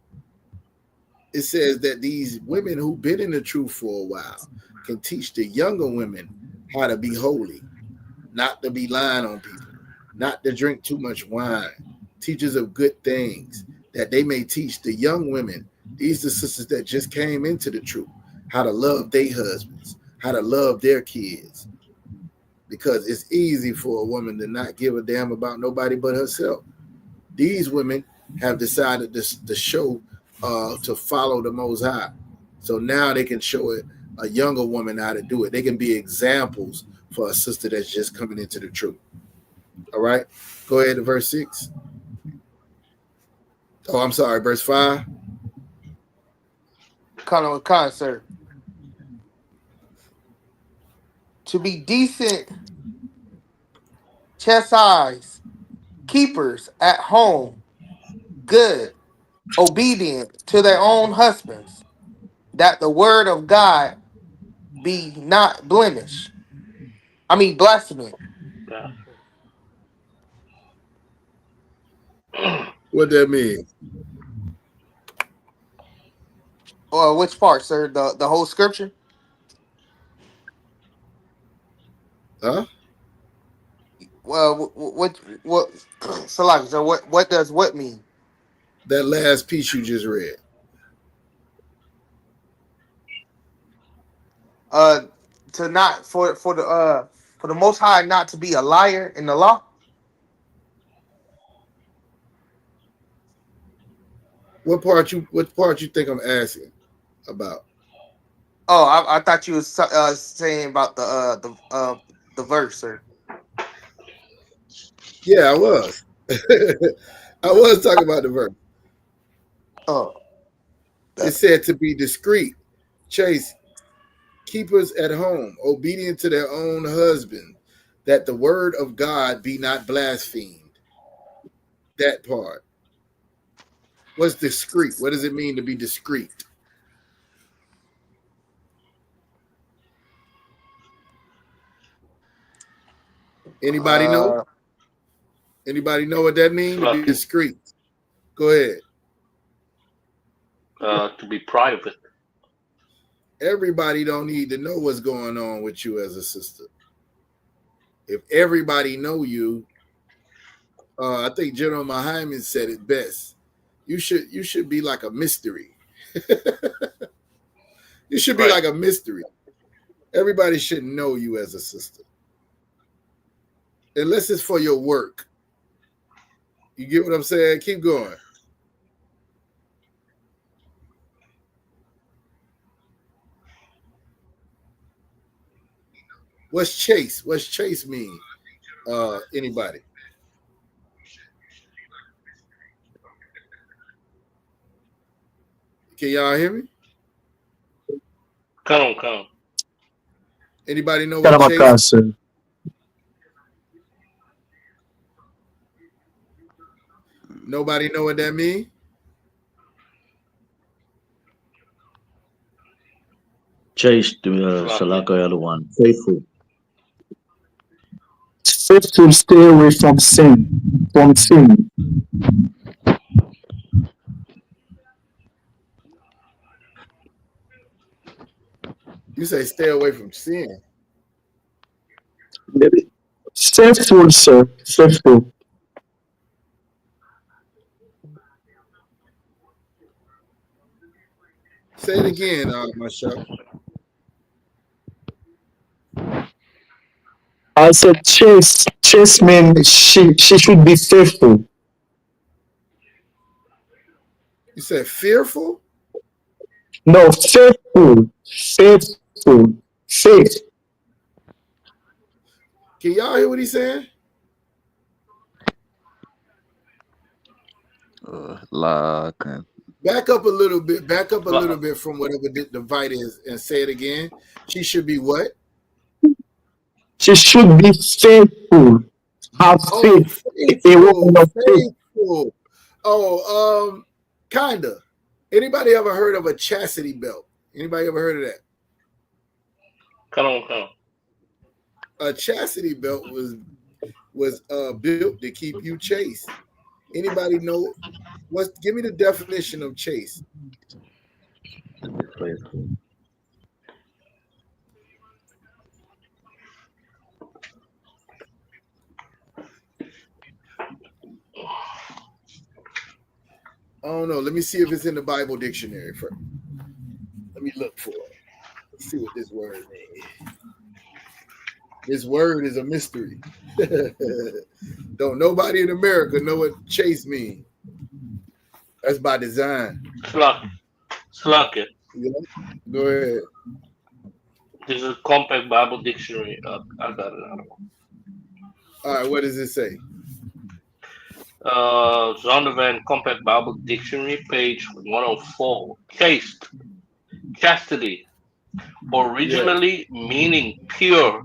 It says that these women who've been in the truth for a while can teach the younger women how to be holy, not to be lying on people, not to drink too much wine, teachers of good things, that they may teach the young women, these are sisters that just came into the truth, how to love their husbands, how to love their kids. Because it's easy for a woman to not give a damn about nobody but herself. These women have decided to show, to follow the Most High. So now they can show it a younger woman how to do it. They can be examples for a sister that's just coming into the truth. All right, go ahead to verse 6. Oh, I'm sorry, verse 5. Kind of a concert. To be decent, chastise, keepers at home, good, obedient to their own husbands, that the word of God be not blemish. I mean blasphemy. What that mean? Or which part, sir? The whole scripture? Huh? Well, what? Salaki, so what does what mean? That last piece you just read. To not for the Most High not to be a liar in the law. What part you think I'm asking about? Oh, I thought you was saying about the verse, sir. Yeah, I was. I was talking about the verse. Oh, It said to be discreet, chaste, keepers at home, obedient to their own husband, that the word of God be not blasphemed. That part. What's discreet? What does it mean to be discreet? Anybody know? Anybody know what that means? To be discreet. Go ahead. To be private. Everybody don't need to know what's going on with you as a sister. If everybody know you, I think General Muhammad said it best. You should be like a mystery. You should be like a mystery. Everybody should know you as a sister. Unless it's for your work. You get what I'm saying? Keep going. What's chase? What's chase mean? Anybody? Can y'all hear me? Come on. Anybody know what chase? Nobody know what that mean? Chaste, Salako Yaluwan, faithful. Faithful, stay away from sin. From sin. You say stay away from sin. Faithful, sir. Faithful. Say it again, Michelle. I said chase. Chase means she should be faithful. You said fearful? No, faithful. Faithful. Faith. Can y'all hear what he's saying? Back up a little bit. Back up a little bit from whatever the fight is and say it again. She should be what? She should be faithful. Have faith. Faithful. Oh, kinda. Anybody ever heard of a chastity belt? Anybody ever heard of that? Come on. A chastity belt was built to keep you chaste. Anybody know give me the definition of chaste? Faithful. I don't know. Let me see if it's in the Bible dictionary first. Let me look for it. Let's see what this word means. This word is a mystery. Don't nobody in America know what chase means. That's by design. Slack it. Yeah. Go ahead. This is Compact Bible Dictionary. I got it. All right, what does it say? Zondervan Compact Bible Dictionary, page 104. Chaste, chastity, originally meaning pure.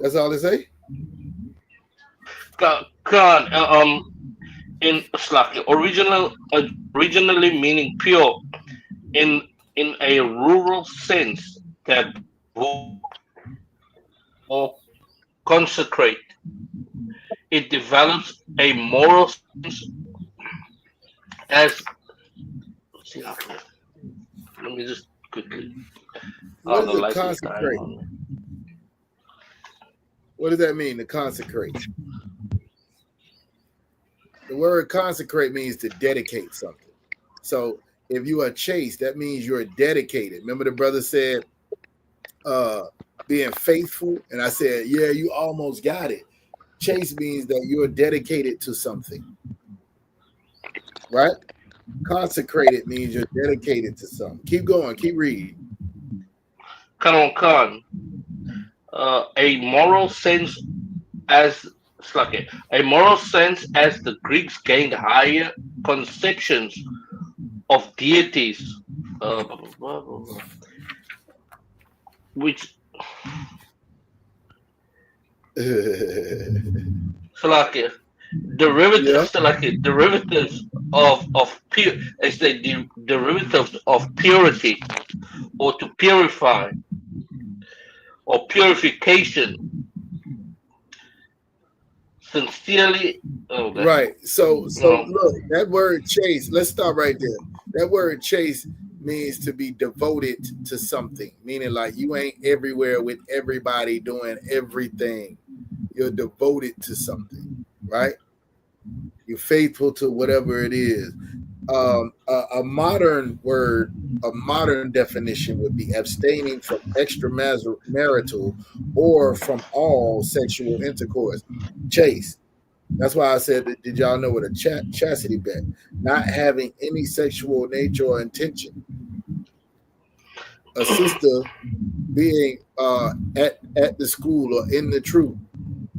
That's all it say? In Slack, originally meaning pure, in a rural sense that or consecrate. It develops a moral sense as let's see how can let me just quickly. What Oh, is the it light is dying consecrate? on me. What does that mean to consecrate? The word consecrate means to dedicate something. So if you are chaste, that means you're dedicated. Remember the brother said being faithful, and I said, yeah, you almost got it. Chaste means that you're dedicated to something, right? Consecrated means you're dedicated to something. Keep going, keep reading. Khan, a moral sense as it's like a moral sense as the Greeks gained higher conceptions of deities, blah, blah, blah, blah, blah, which Salakia Yeah, derivatives Salakia derivatives of pure is the derivatives of purity or to purify or purification sincerely. Oh, that's right. So no. look, that word chase, let's stop right there. That word chase means to be devoted to something, meaning like you ain't everywhere with everybody doing everything. You're devoted to something, right? You're faithful to whatever it is. A modern word, a modern definition would be abstaining from extramarital or from all sexual intercourse. Chase. That's why I said, did y'all know what a chastity bet? Not having any sexual nature or intention. A sister being at the school or in the truth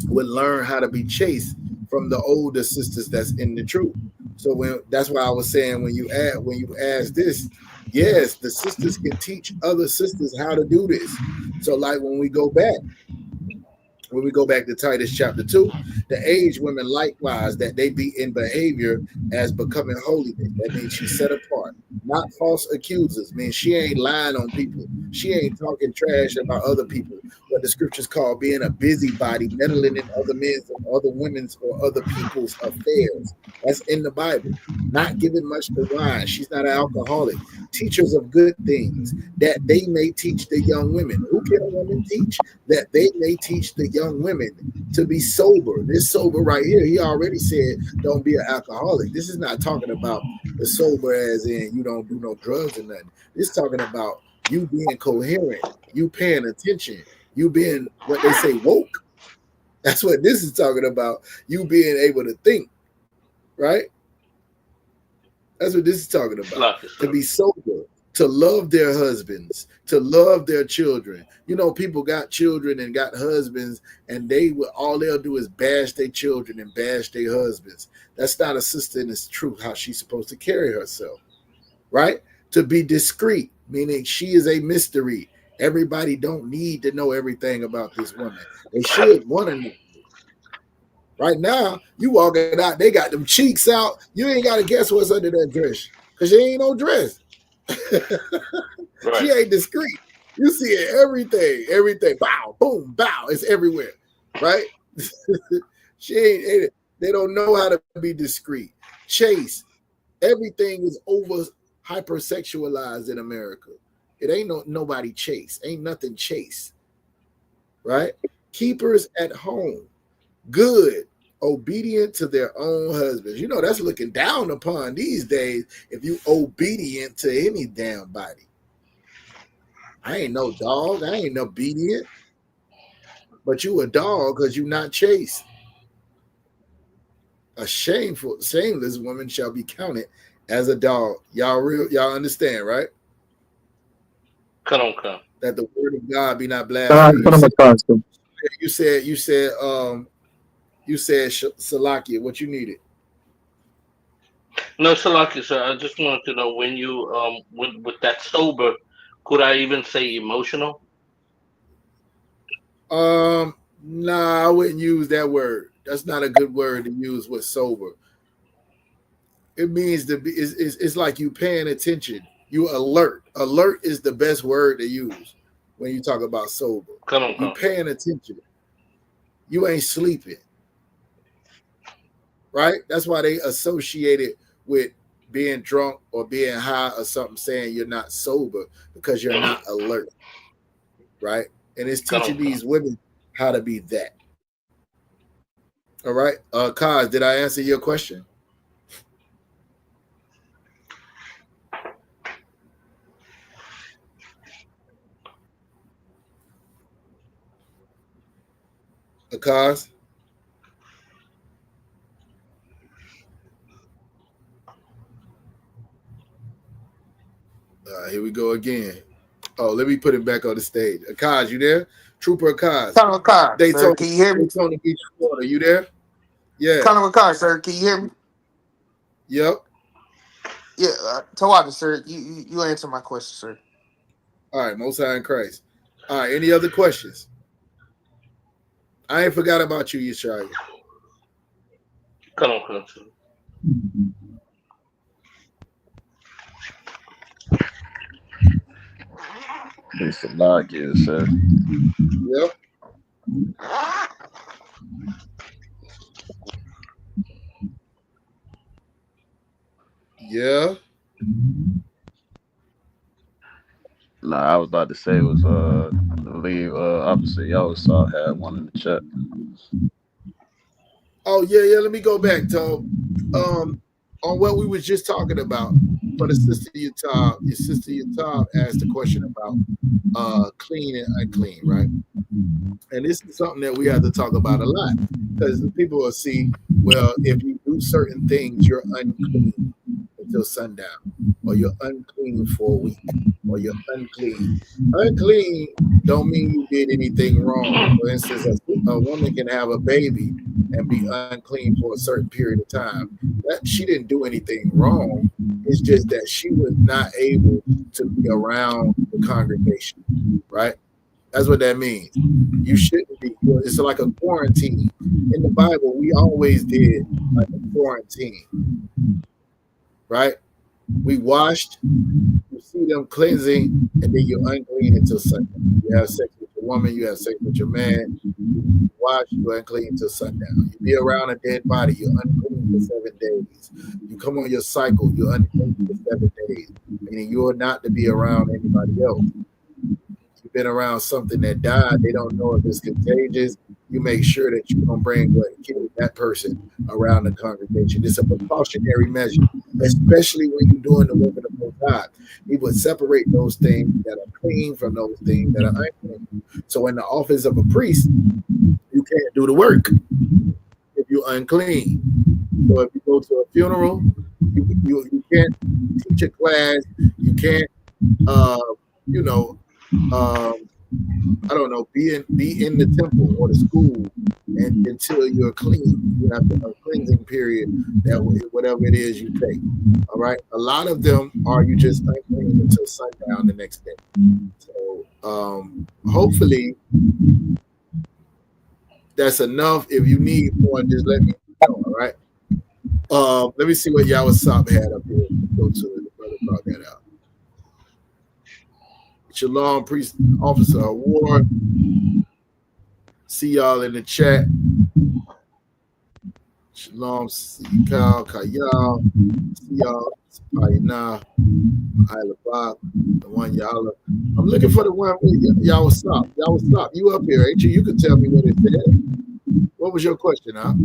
would learn how to be chaste from the older sisters that's in the truth. So when that's why I was saying when you ask this, yes, the sisters can teach other sisters how to do this. So like when we go back to Titus chapter 2, the aged women likewise that they be in behavior as becoming holiness. That means she's set apart, not false accusers. Means she ain't lying on people. She ain't talking trash about other people. What the scriptures call being a busybody, meddling in other men's or other women's or other people's affairs. That's in the Bible. Not giving much to wine. She's not an alcoholic. Teachers of good things that they may teach the young women. Who can a woman teach? That they may teach the young women to be sober. This sober right here, he already said, don't be an alcoholic. This is not talking about the sober as in you don't do no drugs or nothing. This is talking about you being coherent, you paying attention, you being what they say woke. That's what this is talking about. You being able to think, right? That's what this is talking about. To be sober, to love their husbands, to love their children. You know, people got children and got husbands, and all they'll do is bash their children and bash their husbands. That's not a sister in its truth, how she's supposed to carry herself, right? To be discreet, meaning she is a mystery. Everybody don't need to know everything about this woman. They should want to know. Right now, you walking out, they got them cheeks out. You ain't got to guess what's under that dress because she ain't no dress. Right. She ain't discreet. You see it, everything. Bow, boom, bow. It's everywhere, right? She ain't. They don't know how to be discreet. Chase. Everything is over hypersexualized in America. It ain't nobody chase. Ain't nothing chase, right? Keepers at home. Good, obedient to their own husbands. You know, that's looking down upon these days if you obedient to any damn body. I ain't no dog. I ain't obedient. But you a dog because you not chaste. A shameless woman shall be counted as a dog. Y'all understand, right? Come. That the word of God be not blasphemed. You said Salakia, what you needed? No, Salakia, sir. I just wanted to know when you with that sober, could I even say emotional? Nah, I wouldn't use that word. That's not a good word to use with sober. It means to be. It's like you paying attention. You alert. Alert is the best word to use when you talk about sober. You paying attention. You ain't sleeping. Right? That's why they associate it with being drunk or being high or something, saying you're not sober because you're not alert. Right? And it's teaching these women how to be that. All right. Kaz, did I answer your question? Kaz? Here we go again. Oh, let me put it back on the stage. Kaz, you there? Trooper Kaz. Colonel Kaz, sir, can you hear me? Daytona Beach, Florida. You there? Yeah. Colonel Kaz, sir, can you hear me? Yep. Yeah, Tawada, sir, you answer my question, sir. All right, Most High in Christ. All right, any other questions? I ain't forgot about you, Yeshaya. Colonel Kaz. It's a lot, yes, sir. Yep. Yeah. Nah, I was about to say it was I believe opposite y'all saw had one in the chat. Oh, yeah, let me go back, Tom. On what we was just talking about for the sister Utah, your sister Utah asked a question about clean and unclean, right? And this is something that we have to talk about a lot because people will see, well, if you do certain things, you're unclean until sundown, or you're unclean for a week, or you're unclean. Unclean don't mean you did anything wrong. For instance, a woman can have a baby and be unclean for a certain period of time. That she didn't do anything wrong. It's just that she was not able to be around the congregation, right? That's what that means. You shouldn't be. It's like a quarantine. In the Bible, we always did like a quarantine, right? We washed, you see them cleansing, and then you're unclean until sundown. You have sex with your woman, you have sex with your man, you wash, you're unclean until sundown. You be around a dead body, you're unclean for 7 days. You come on your cycle, you're unclean for 7 days, meaning you're not to be around anybody else. You've been around something that died, they don't know if it's contagious. You make sure that you don't bring what killed that person around the congregation. It's a precautionary measure, especially when you're doing the work of the Most High. He would separate those things that are clean from those things that are unclean. So in the office of a priest, you can't do the work if you're unclean. So if you go to a funeral, you can't teach a class, you can't I don't know, be in the temple or the school and until you're clean. You have a cleansing period that whatever it is you take. All right. A lot of them are you just unclean until sundown the next day. So hopefully that's enough. If you need more, just let me know. All right. Let me see what Yawasop had up here. Go to the brother brought that out. Shalom, Priest Officer Award. See y'all in the chat. Shalom, Kyle, Kayal. See y'all, Payana, Isla Bob, the one y'all. I'm looking for the one with y'all. Stop. You up here, ain't you? You can tell me what it said. What was your question, huh?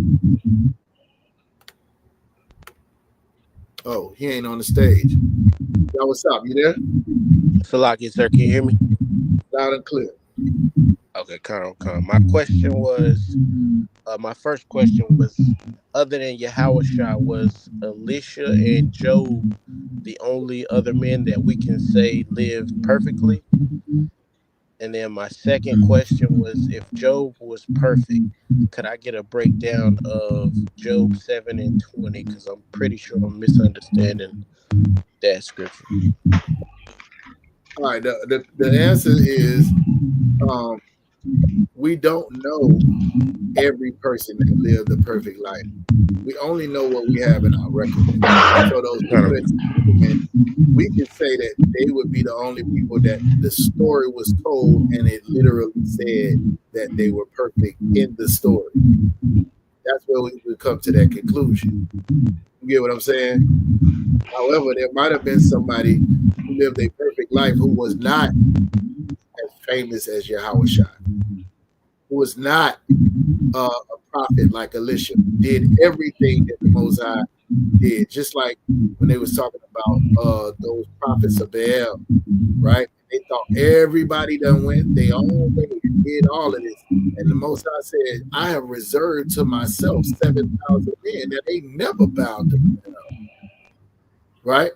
Oh, he ain't on the stage. Y'all, what's up? You there? Salaki, sir, can you hear me? Loud and clear. Okay, come. My question was, my first question was, other than Yahushua, was Elisha and Job the only other men that we can say lived perfectly? And then my second question was, if Job was perfect, could I get a breakdown of Job 7 and 20? Because I'm pretty sure I'm misunderstanding that scripture. All right, the answer is we don't know every person that lived a perfect life. We only know what we have in our record. So those people that we can say that they would be the only people that the story was told and it literally said that they were perfect in the story. That's where we would come to that conclusion. You get what I'm saying? However, there might have been somebody who lived a perfect life who was not as famous as Yahushua, who was not a prophet like Elisha, did everything that the Most High did, just like when they was talking about those prophets of Baal, right? They thought everybody done went their own way and did all of this. And the Most High said, I have reserved to myself 7,000 men that they never bowed to me, right?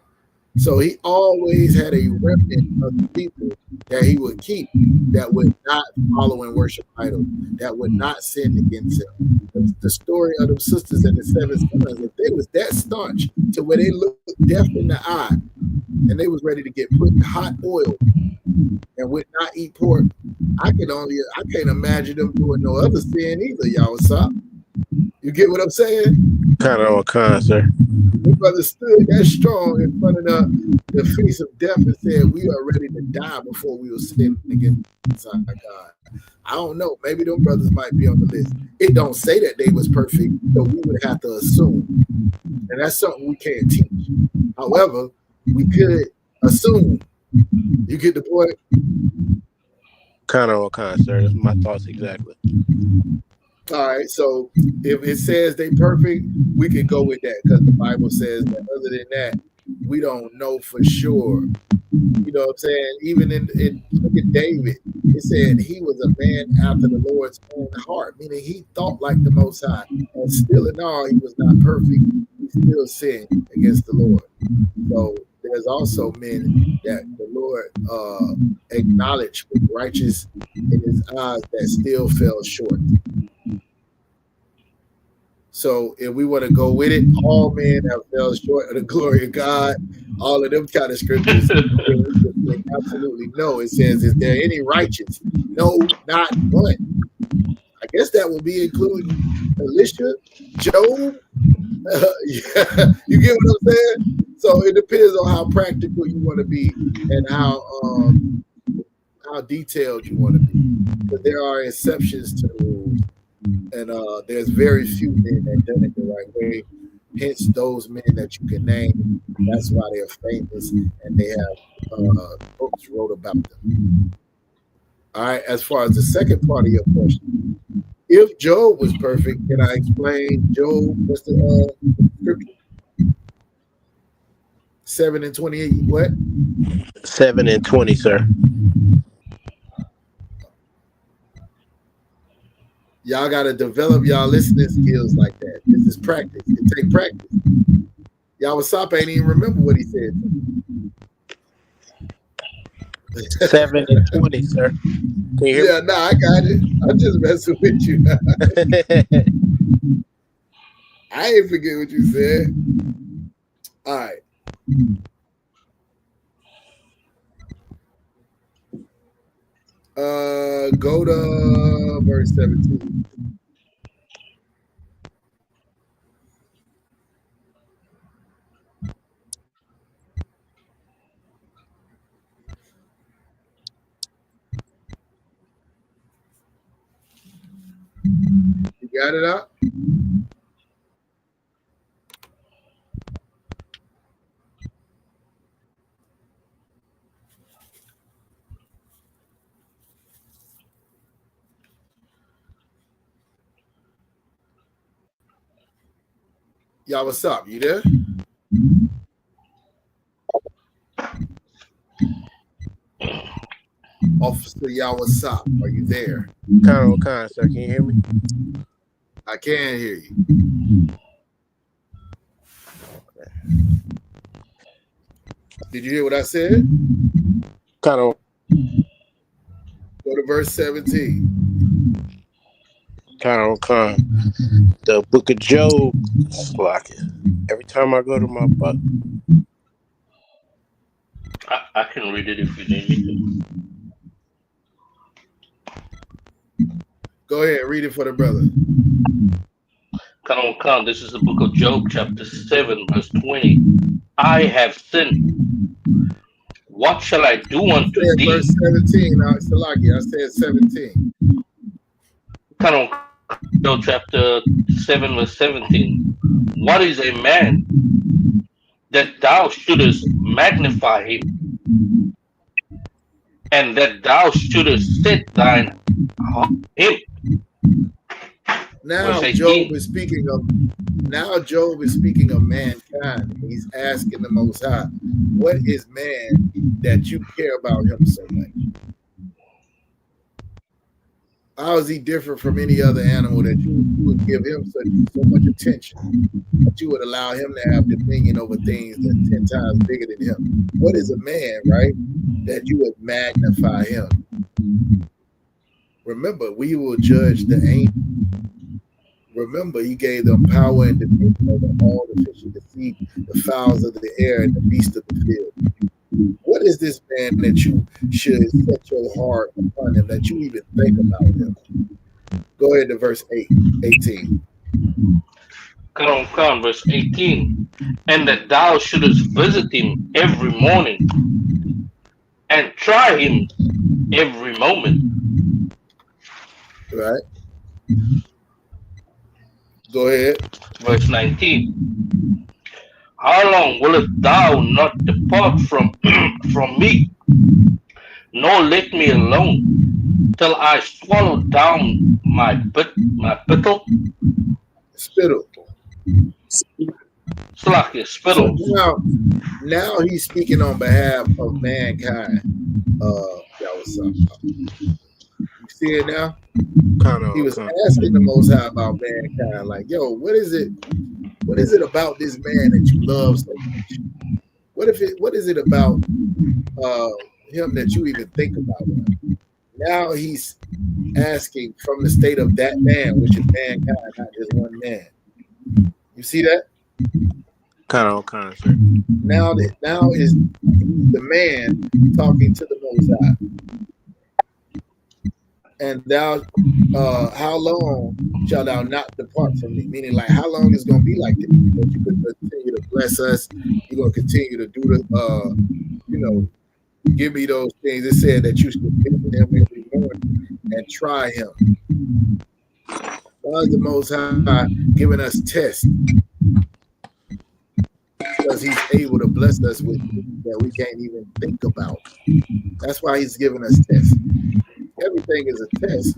So he always had a remnant of the people that he would keep that would not follow and worship idols, that would not sin against him. The story of the sisters and the 7 sons, if they was that staunch to where they looked death in the eye and they was ready to get put in hot oil and would not eat pork, I can't imagine them doing no other sin either, y'all. What's up? You get what I'm saying? Kind of on con, sir. The brother stood that strong in front of the feast of death and said, we are ready to die before we will sin against our God. I don't know. Maybe them brothers might be on the list. It don't say that they was perfect, so we would have to assume. And that's something we can't teach. However, we could assume. You get the point? Kind of on con, sir. That's my thoughts exactly. All right, so if it says they perfect, we can go with that because the Bible says that. Other than that, we don't know for sure. You know what I'm saying? Even in look at David, it said he was a man after the Lord's own heart, meaning he thought like the Most High. And still in all, he was not perfect. He still sinned against the Lord. So there's also men that the Lord acknowledged with righteous in his eyes that still fell short. So if we want to go with it, all men have fell short of the glory of God. All of them kind of scriptures, absolutely no. It says, is there any righteous? No, not one. I guess that would be including Elisha, Job. Yeah, you get what I'm saying? So it depends on how practical you want to be and how detailed you want to be. But there are exceptions to the rules. And there's very few men that done it the right way. Hence, those men that you can name, that's why they're famous and they have books wrote about them. All right, as far as the second part of your question, if Job was perfect, can I explain Job? What's the scripture? 7 and 28, what? 7 and 20, sir. Y'all got to develop y'all listening skills like that. This is practice. It takes practice. Y'all Wasap ain't even remember what he said. 7 and 20, sir. Can you hear me? I got it. I'm just messing with you. I ain't forget what you said. All right. Go to verse 17. You got it up? Y'all, what's up? You there? Officer, y'all, what's up? Are you there? Kind, sir. Can you hear me? I can hear you. Did you hear what I said? Kind of. Go to verse 17. Con. The book of Job. Every time I go to my book. I can read it if you need me to. Go ahead, read it for the brother. Come, this is the book of Job, chapter 7, verse 20. I have sinned. What shall I do I unto said thee? verse 17. Salaki, I said 17. Come, Job, chapter 7, verse 17. What is a man that thou shouldest magnify him, and that thou shouldest set thine heart on him? Now Verse Job 18. is speaking of mankind. He's asking the Most High, what is man that you care about him so much? How is he different from any other animal that you would give him so much attention, that you would allow him to have dominion over things that's 10 times bigger than him? What is a man, right, that you would magnify him? Remember, we will judge the angels. Remember, he gave them power and dominion over all the fish of the sea, the fowls of the air, and the beasts of the field. What is this man that you should set your heart upon him, that you even think about him? Go ahead to verse 18. Come, verse 18. And that thou shouldest visit him every morning, and try him every moment. Right? Go ahead. Verse 19. How long wilt thou not depart from me, nor let me alone, till I swallow down my spittle? Spittle. Slakia, spittle. So now he's speaking on behalf of mankind. You see it now? He was asking the Most High about mankind, like, yo, what is it about this man that you love so much? What is it about him that you even think about him? Now he's asking from the state of that man, which is mankind, not just one man. You see that? Kind of, sir. Now is the man talking to the Most High. And thou, how long shall thou not depart from me? Meaning, like, how long is it going to be like this? That you could continue to bless us. You're going to continue to do the, give me those things. It said that you should visit him every morning and try him. Why is the Most High giving us tests? Because he's able to bless us with things that we can't even think about. That's why he's giving us tests. Everything is a test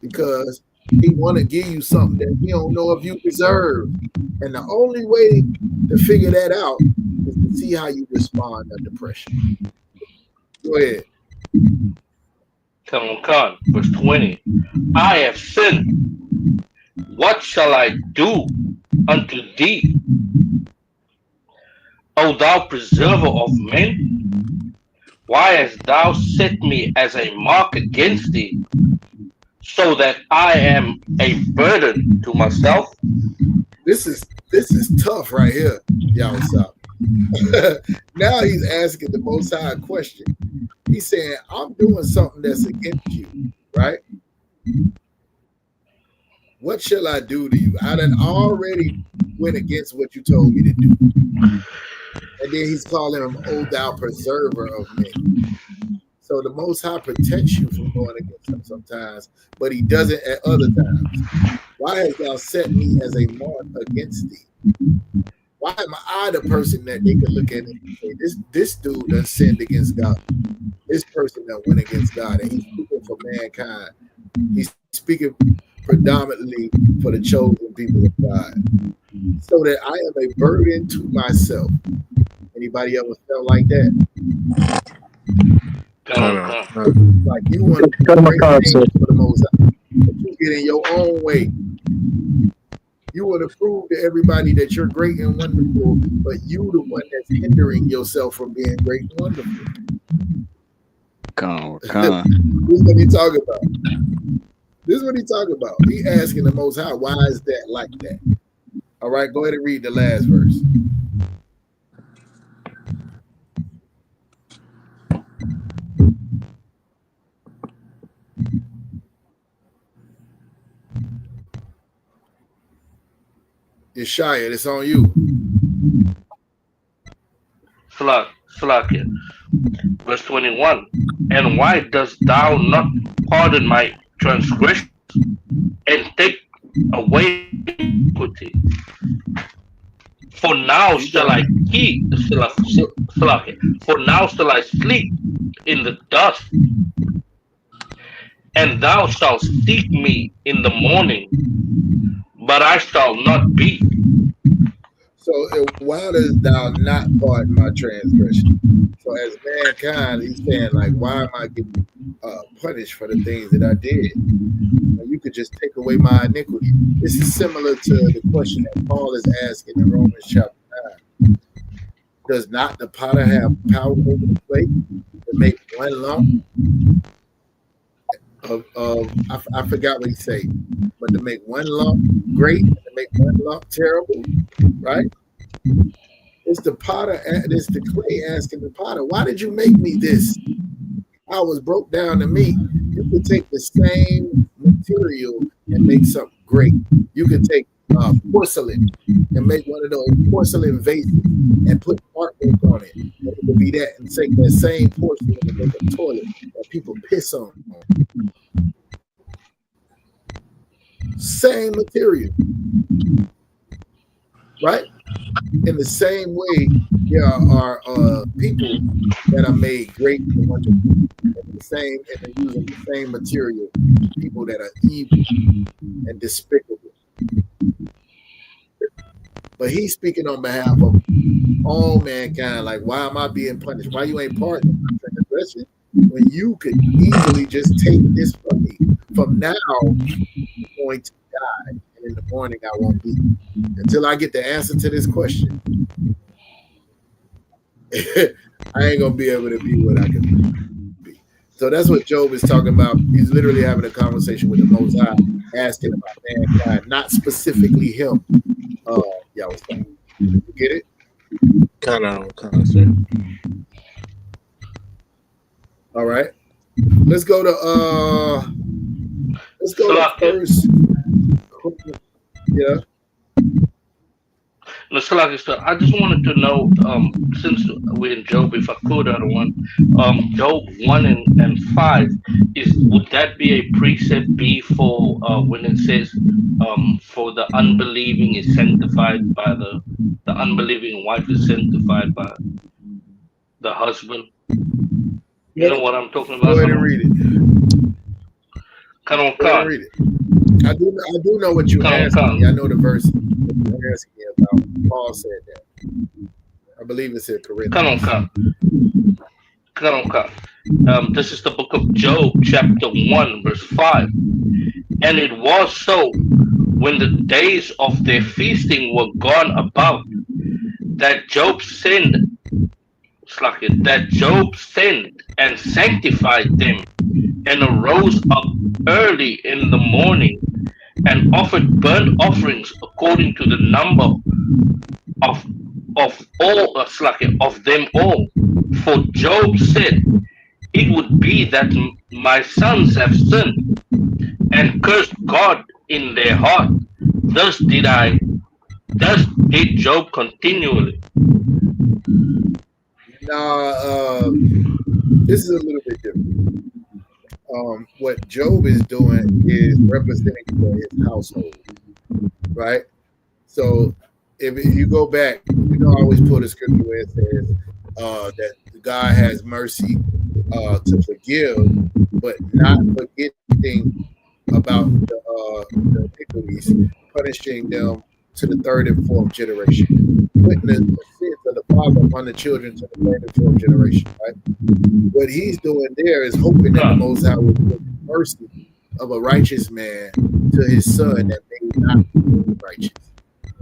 because he want to give you something that he don't know if you deserve. And the only way to figure that out is to see how you respond under pressure. Go ahead. Come, verse 20. I have sinned. What shall I do unto thee, O thou preserver of men? Why hast thou set me as a mark against thee, so that I am a burden to myself? This is tough right here, y'all. Now he's asking the Most High a question. He's saying, I'm doing something that's against you, right? What shall I do to you? I done already went against what you told me to do. And then he's calling him, O thou preserver of men. So the Most High protects you from going against him sometimes, but he doesn't at other times. Why hast thou set me as a mark against thee? Why am I the person that they can look at and say, this dude done sinned against God? This person that went against God, and he's speaking for mankind. He's speaking predominantly for the chosen people of God, so that I am a burden to myself. Anybody ever felt like that? Like you want to do great things for the Most High, but you get in your own way. You want to prove to everybody that you're great and wonderful, but you the one that's hindering yourself from being great and wonderful. This is what he talking about. This is what he talking about. He asking the Most High, why is that like that? All right, go ahead and read the last verse. Yeshaya, it's on you. Salakia. Verse 21. And why dost thou not pardon my transgression and take away iniquity? For now shall I for now shall I sleep in the dust, and thou shalt seek me in the morning, but I shall not be. So why dost thou not pardon my transgression? So as mankind, he's saying, like, why am I getting punished for the things that I did? You could just take away my iniquity. This is similar to the question that Paul is asking in Romans chapter 9. Does not the potter have power over the clay to make one lump I forgot what he said, but to make one lump great and to make one lump terrible, right? It's the potter, it's the clay asking the potter, why did you make me this? I was broke down to me. You could take the same material and make something great. You could take porcelain and make one of those porcelain vases and put artwork on it. And it could be that, and take that same porcelain and make a toilet that people piss on. Same material, right? In the same way, there are people that are made great and wonderful, and they're using the same material. People that are evil and despicable. But he's speaking on behalf of all mankind. Like, why am I being punished? Why you ain't pardoning my transgression when you could easily just take this from me? From now, I'm going to die, and in the morning I won't be. Until I get the answer to this question, I ain't gonna be able to be what I can be. So that's what Job is talking about. He's literally having a conversation with the Most High, asking about mankind, not specifically him. Y'all was saying, you get it? Kind of, sir. All right. Let's go to first. Yeah. No, I just wanted to know, since we're in Job, if I could, Job 1 and 5, would that be a precept B for when it says, for the unbelieving is sanctified by the unbelieving wife is sanctified by the husband? You know what I'm talking about? Go ahead and read it. Go ahead and read it. I do know what you're asking me. I know the verse you're asking me about. Paul said that. I believe it said Corinthians. This is the book of Job, chapter 1, verse 5. And it was so, when the days of their feasting were gone about, that Job sinned and sanctified them, and arose up early in the morning, and offered burnt offerings according to the number of them all. For Job said, it would be that my sons have sinned and cursed God in their heart. Thus did Job continually. Now, this is a little bit different. What Job is doing is representing for his household, right? So if you go back, I always put a scripture where it says that God has mercy to forgive, but not forgetting about the iniquities, punishing them to the third and fourth generation, putting the sins of the father upon the children to the third and fourth generation, right? What he's doing there is hoping that the Most High will give mercy of a righteous man to his son that may not be righteous.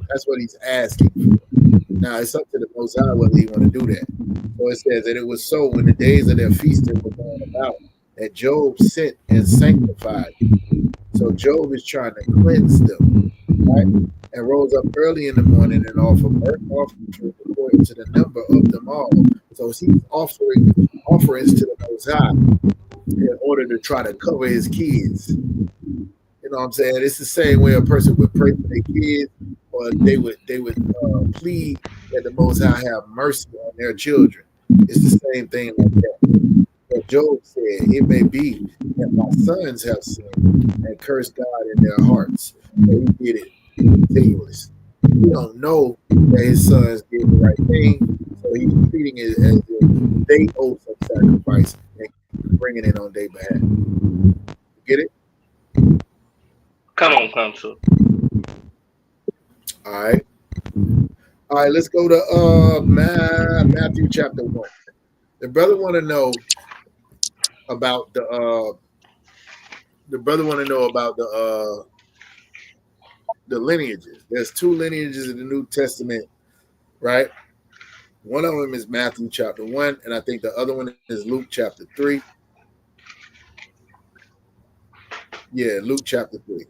That's what he's asking for. Now, it's up to the Most High whether he want to do that. So it says that it was so when the days of their feasting were going about that Job sent and sanctified them. So Job is trying to cleanse them, right? And rose up early in the morning and offered burnt offerings according to the number of them all. So he's offering offerings to the Most High in order to try to cover his kids. You know what I'm saying? It's the same way a person would pray for their kids or they would plead that the Most High have mercy on their children. It's the same thing like that. But Job said, "It may be that my sons have sinned and cursed God in their hearts." So he did it continuously. We don't know that his sons did the right thing, so he's treating it as if they owe some sacrifice and bringing it on their behalf. Get it? Come on, counsel. All right. All right, let's go to Matthew chapter 1. The brother want to know about the lineages. There's two lineages in the New Testament, right? One of them is Matthew chapter 1, and I think the other one is Luke chapter 3. Yeah, Luke chapter 3.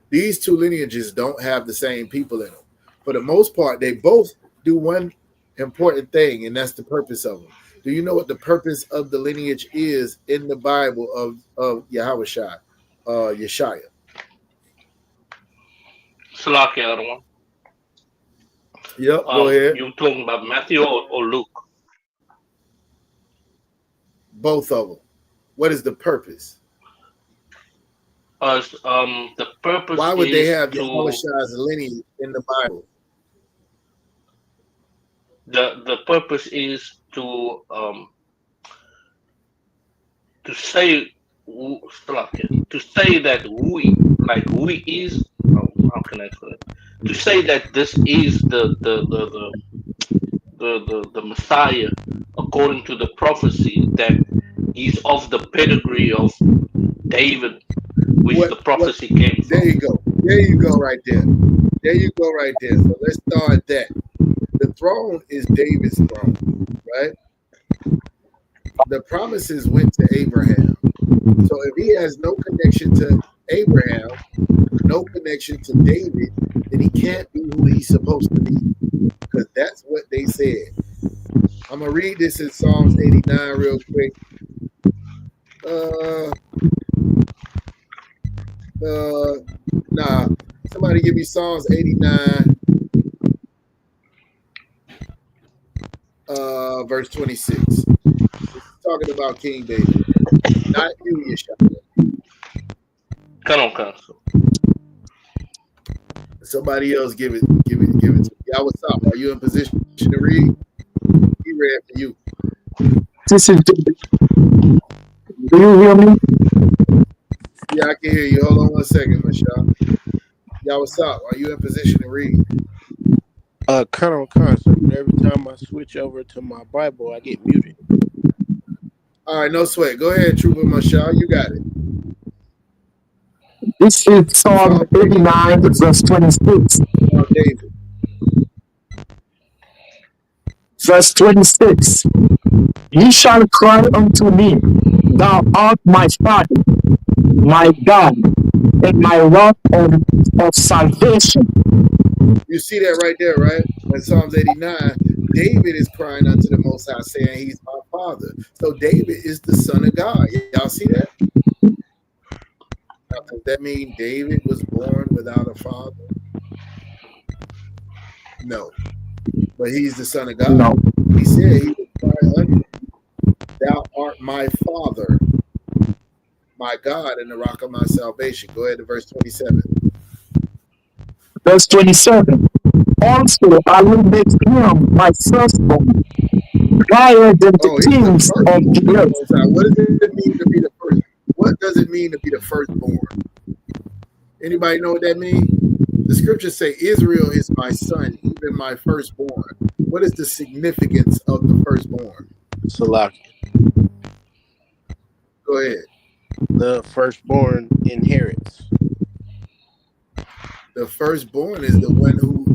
These two lineages don't have the same people in them. For the most part, they both do one important thing, and that's the purpose of them. Do you know what the purpose of the lineage is in the Bible of Yahushua, Yeshaya? Salaki, other one. Yep, go ahead. You talking about Matthew or Luke? Both of them. What is the purpose? The purpose. Why would they have to, Yahushua's lineage in the Bible? The purpose is to say that we is, how can I say it? To say that this is the Messiah according to the prophecy, that he's of the pedigree of David, which the prophecy came from. There you go. There you go right there. There you go right there. So let's start that. The throne is David's throne, right? The promises went to Abraham. So if he has no connection to Abraham, no connection to David, then he can't be who he's supposed to be, because that's what they said. I'm going to read this in Psalms 89 real quick. Somebody give me Psalms 89, verse 26. It's talking about King David, not you, Yeshua. Come on, counsel. Somebody else give it to me. Yeah, what's up? Are you in position to read? He read for you. This is. Do you hear me? Yeah, I can hear you. Hold on one second, Michelle. Yeah, what's up? Are you in position to read? Cut on concept. Every time I switch over to my Bible, I get muted. All right, no sweat. Go ahead, Trooper Michelle. You got it. This is Psalm 89, verse 26. David. Verse 26. Ye shall cry unto me, thou art my Father, my God, and my rock of salvation. You see that right there, right? In Psalms 89, David is crying unto the Most High, saying he's my father. So David is the son of God. Y'all see that? Now, does that mean David was born without a father? No. But he's the son of God. No. He said he was crying unto me, thou art my father, my God, and the rock of my salvation. Go ahead to verse 27. Verse 27. Also, I will make him my firstborn, higher than the kings of the earth. What does it mean to be the first? What does it mean to be the firstborn? Anybody know what that means? The scriptures say, Israel is my son, even my firstborn. What is the significance of the firstborn? Salaki. Go ahead. The firstborn inherits. The firstborn is the one who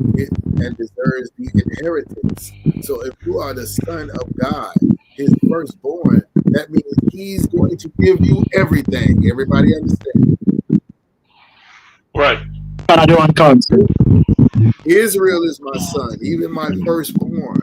and deserves the inheritance. So if you are the son of God, his firstborn, that means he's going to give you everything. Everybody understand? Right. Israel is my son, even my firstborn.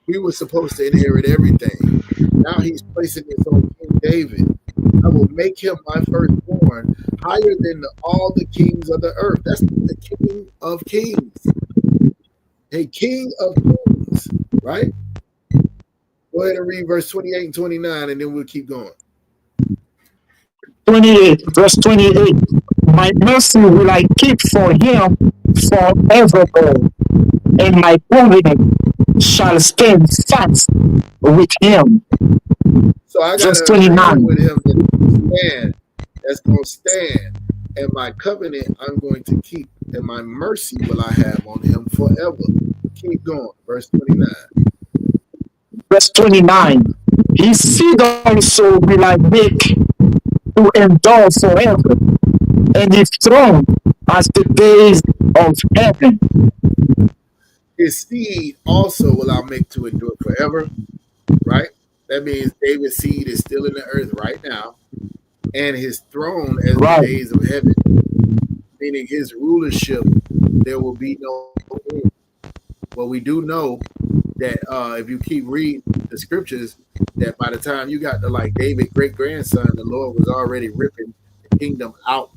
We were supposed to inherit everything. Now he's placing this on King David. I will make him my firstborn higher than all the kings of the earth. That's the King of Kings. A King of Kings, right? Go ahead and read verse 28 and 29, and then we'll keep going. 28, verse 28. My mercy will I keep for him forevermore, and my covenant shall stand fast with him. So I got Verse to 29. with him that's going to stand, and my covenant I'm going to keep, and my mercy will I have on him forever. Keep going. Verse 29. Verse 29. His seed also will I make to endure forever, and his throne as the days of heaven. His seed also will I make to endure forever, right? That means David's seed is still in the earth right now, and his throne as Right. the days of heaven, meaning his rulership, there will be no end. Well, we do know that if you keep reading the scriptures, that by the time you got to like David's great grandson, the Lord was already ripping the kingdom out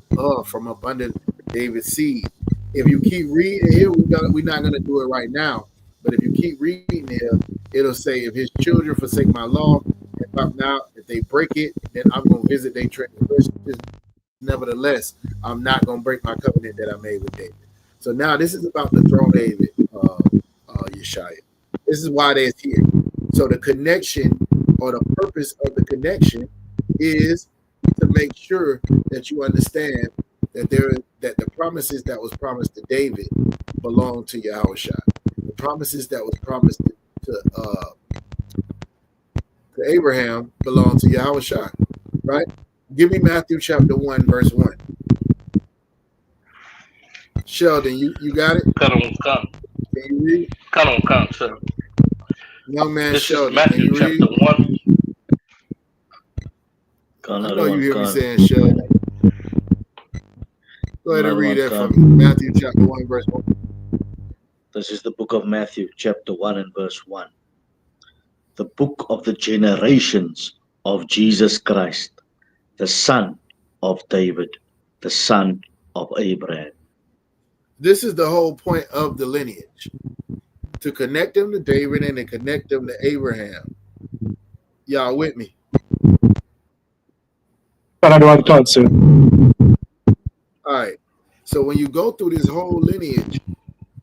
from abundant David's seed. If you keep reading here, we're not going to do it right now. But if you keep reading here, it'll say, if his children forsake my law, if they break it, then I'm going to visit their transgressions. Nevertheless, I'm not going to break my covenant that I made with David. So now this is about the throne of David, Yeshaya. This is why they're here. So the connection, or the purpose of the connection, is to make sure that you understand that that the promises that was promised to David belong to Yahushua. The promises that was promised to Abraham belong to Yahushua, right? Give me Matthew chapter 1, verse 1. Sheldon, you got it? Come. Can you read? Come, sir. Young man, This Sheldon, is can you Matthew read? chapter 1. I know you hear me saying Sheldon. Go ahead and read that for me. Matthew chapter 1, verse 1. This is the book of Matthew, chapter 1 and verse 1. The book of the generations of Jesus Christ, the son of David, the son of Abraham. This is the whole point of the lineage, to connect them to David and to connect them to Abraham. Y'all with me? All right. So when you go through this whole lineage,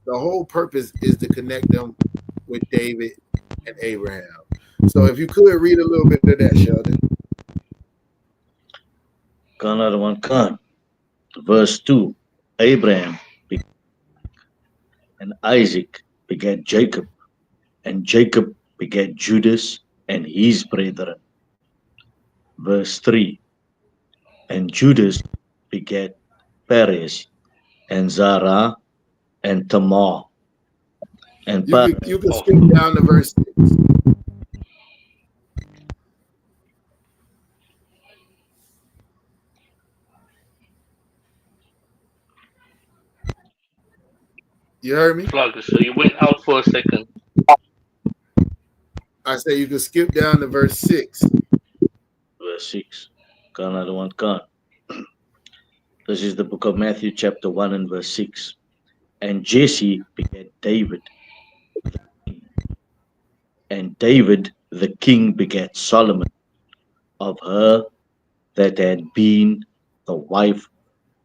the whole purpose is to connect them with David and Abraham. So if you could read a little bit of that, Sheldon. Verse 2. Abraham and Isaac begat Jacob, and Jacob begat Judas and his brethren. Verse 3. And Judas begat Perez and Zara and Tamar. And you can skip down to verse 6. You heard me? So you went out for a second. I said you can skip down to verse 6. Verse 6. This is the book of Matthew, chapter 1 and verse 6. And Jesse begat David, the king. And David the king begat Solomon, of her that had been the wife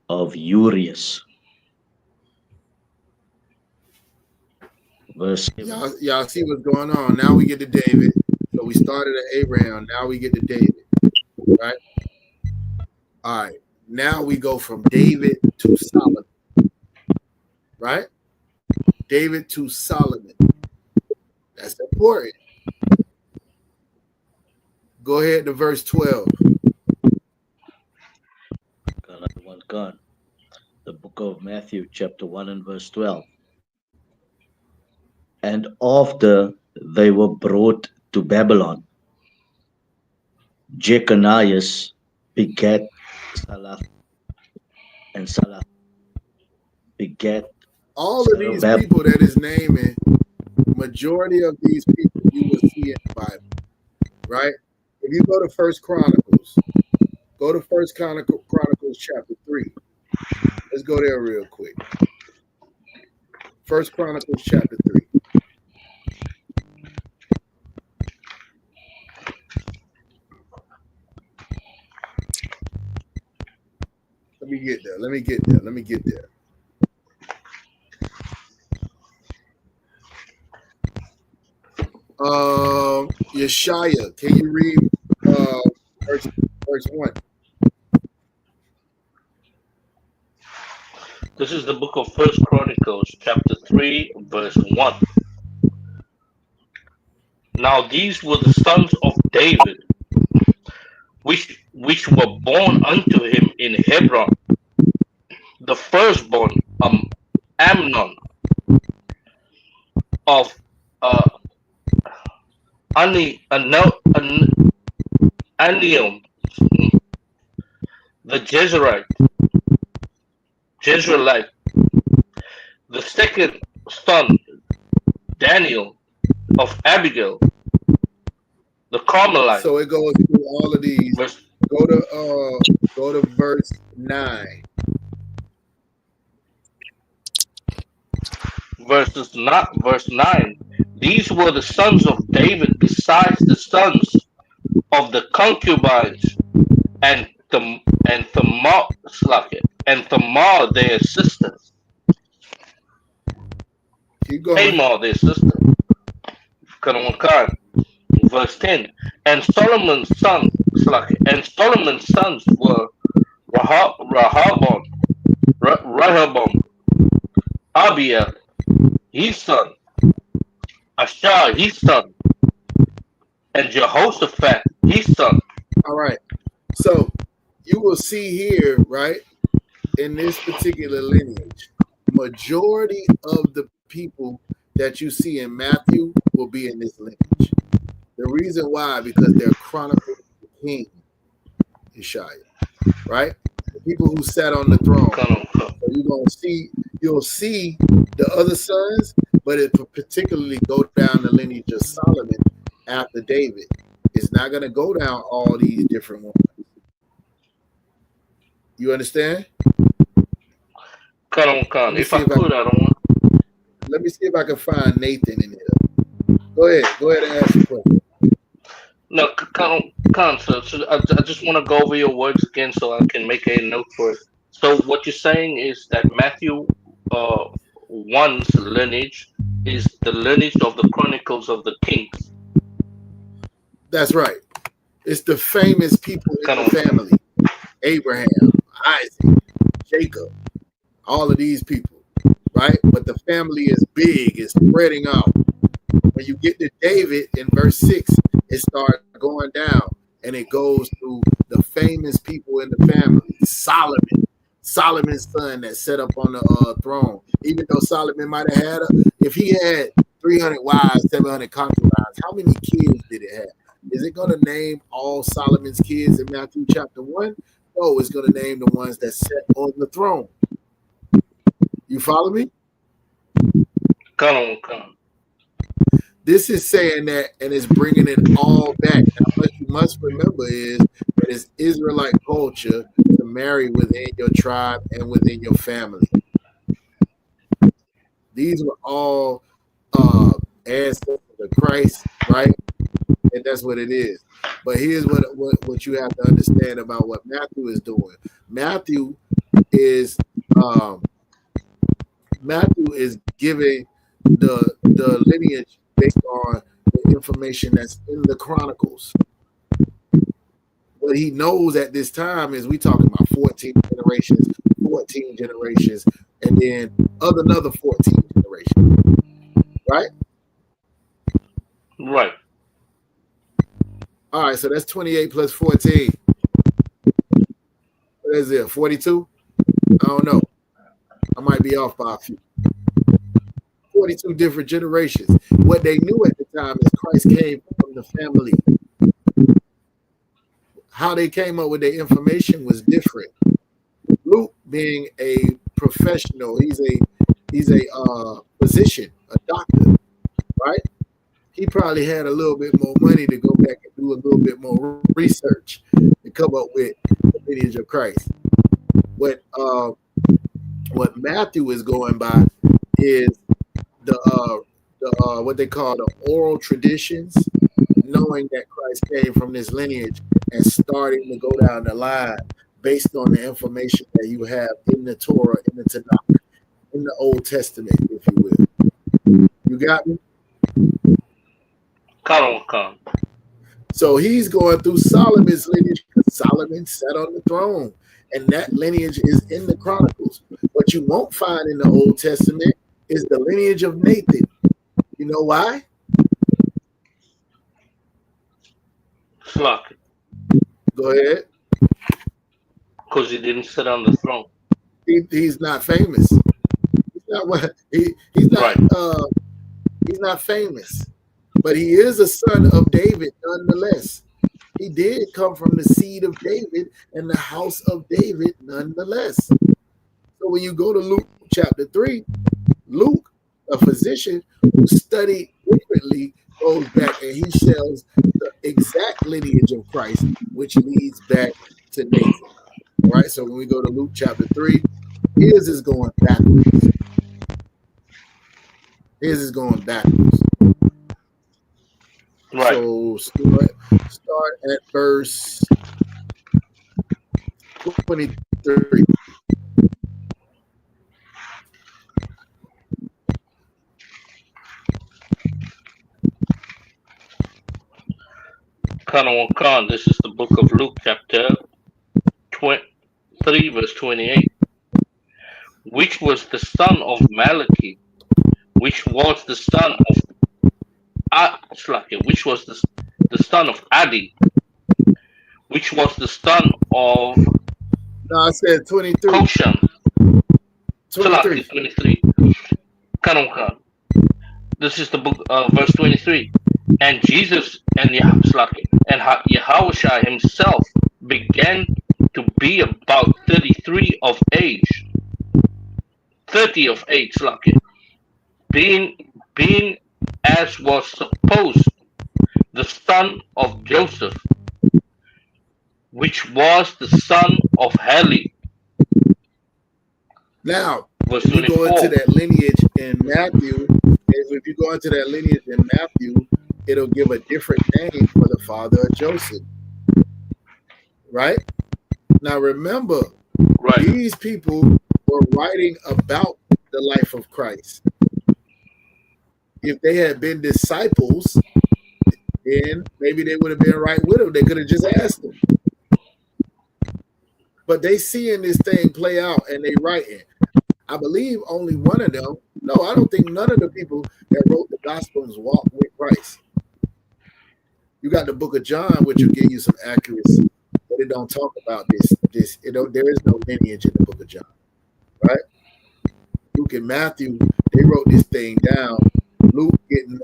of Urias. Verse 7. Y'all see what's going on. Now we get to David. So we started at Abraham. Now we get to David. Right? All right. Now we go from David to Solomon. Right? David to Solomon. That's important. Go ahead to verse 12. The book of Matthew, chapter 1 and verse 12. And after they were brought to Babylon, Jeconias begat Salath, and Salath begat all of these people that is naming, majority of these people you will see in the Bible, right? If you go to First Chronicles, Go to First Chronicles chapter 3. Let's go there real quick. First Chronicles chapter 3. Let me get there. Yeshaya, can you read verse 1? This is the book of First Chronicles, chapter 3, verse 1. Now these were the sons of David, which were born unto him in Hebron. The firstborn, Amnon, of Anium, the Jezreelite. The second son, Daniel, of Abigail, the Carmelite. So it goes through all of these. Go to verse 9. Verse 9. These were the sons of David, besides the sons of the concubines, and Tamar their sisters. Keep going. Tamar their sister. Verse 10. And Solomon's sons were Rehoboam, Abiel, his son, Ashar, his son, and Jehoshaphat, his son. All right. So you will see here, right, in this particular lineage, majority of the people that you see in Matthew will be in this lineage. The reason why, because they're chronicling the king, Yeshaya, right? The people who sat on the throne. So you'll see the other sons, but it will particularly go down the lineage of Solomon after David. It's not going to go down all these different ones. You understand? If I could, I don't want. Let me see if I can find Nathan in here. Go ahead and ask the question. No, so I just want to go over your words again so I can make a note for it. So what you're saying is that Matthew 1's lineage is the lineage of the Chronicles of the Kings. That's right. It's the famous people in the family. Abraham, Isaac, Jacob, all of these people, right? But the family is big, it's spreading out. When you get to David in verse 6, it starts going down and it goes through the famous people in the family. Solomon's son that set up on the throne. Even though Solomon might have had, if he had 300 wives, 700 concubines, how many kids did it have? Is it going to name all Solomon's kids in Matthew chapter 1? No, it's going to name the ones that sat on the throne. You follow me? Come on. This is saying that, and it's bringing it all back. Now, what you must remember is that it's Israelite culture to marry within your tribe and within your family. These were all ancestors of Christ, right? And that's what it is. But here's what you have to understand about what Matthew is doing. Matthew is giving the lineage based on the information that's in the Chronicles. What he knows at this time is we talking about 14 generations, and then another 14 generations. Right? Right. All right, so that's 28 plus 14. What is it, 42? I don't know. I might be off by a few. 42 different generations. What they knew at the time is Christ came from the family. How they came up with their information was different. Luke, being a professional, he's a physician, a doctor, right? he probably had a little bit more money to go back and do a little bit more research to come up with the lineage of Christ. What Matthew is going by is the what they call the oral traditions, knowing that Christ came from this lineage and starting to go down the line based on the information that you have in the Torah, in the Tanakh, in the Old Testament, if you will. You got me? Come. So he's going through Solomon's lineage because Solomon sat on the throne, and that lineage is in the Chronicles. What you won't find in the Old Testament is the lineage of Nathan. You know why? Slack. Go ahead. Because he didn't sit on the throne. He's not famous. He's not what he's not. Right. He's not famous, but he is a son of David nonetheless. He did come from the seed of David and the house of David nonetheless. So when you go to Luke chapter 3, Luke, a physician who studied differently, goes back and he tells the exact lineage of Christ, which leads back to Nathan. All right, so when we go to Luke chapter 3, his is going backwards. His is going backwards. Right. So start at verse 23. Khan, this is the book of Luke, chapter 3, verse 28. Which was the son of Malachi, which was the son of which was the son of Adi, which was the son of No, I said 23. Koshan. 23. 23. Khan. This is the book, verse 23. And Jesus and Yahushua himself began to be about 30 of age, being as was supposed the son of Joseph, which was the son of Heli. Now, Verse if you go 24. into that lineage in Matthew, it'll give a different name for the father of Joseph. Right? Now remember, Right. these people were writing about the life of Christ. If they had been disciples, then maybe they would have been right with him. They could have just asked him. But they seeing this thing play out and they writing. I believe only one of them. No, I don't think none of the people that wrote the Gospels walked with Christ. You got the book of John, which will give you some accuracy, but it don't talk about this. There is no lineage in the book of John, right? Luke and Matthew, they wrote this thing down. Luke getting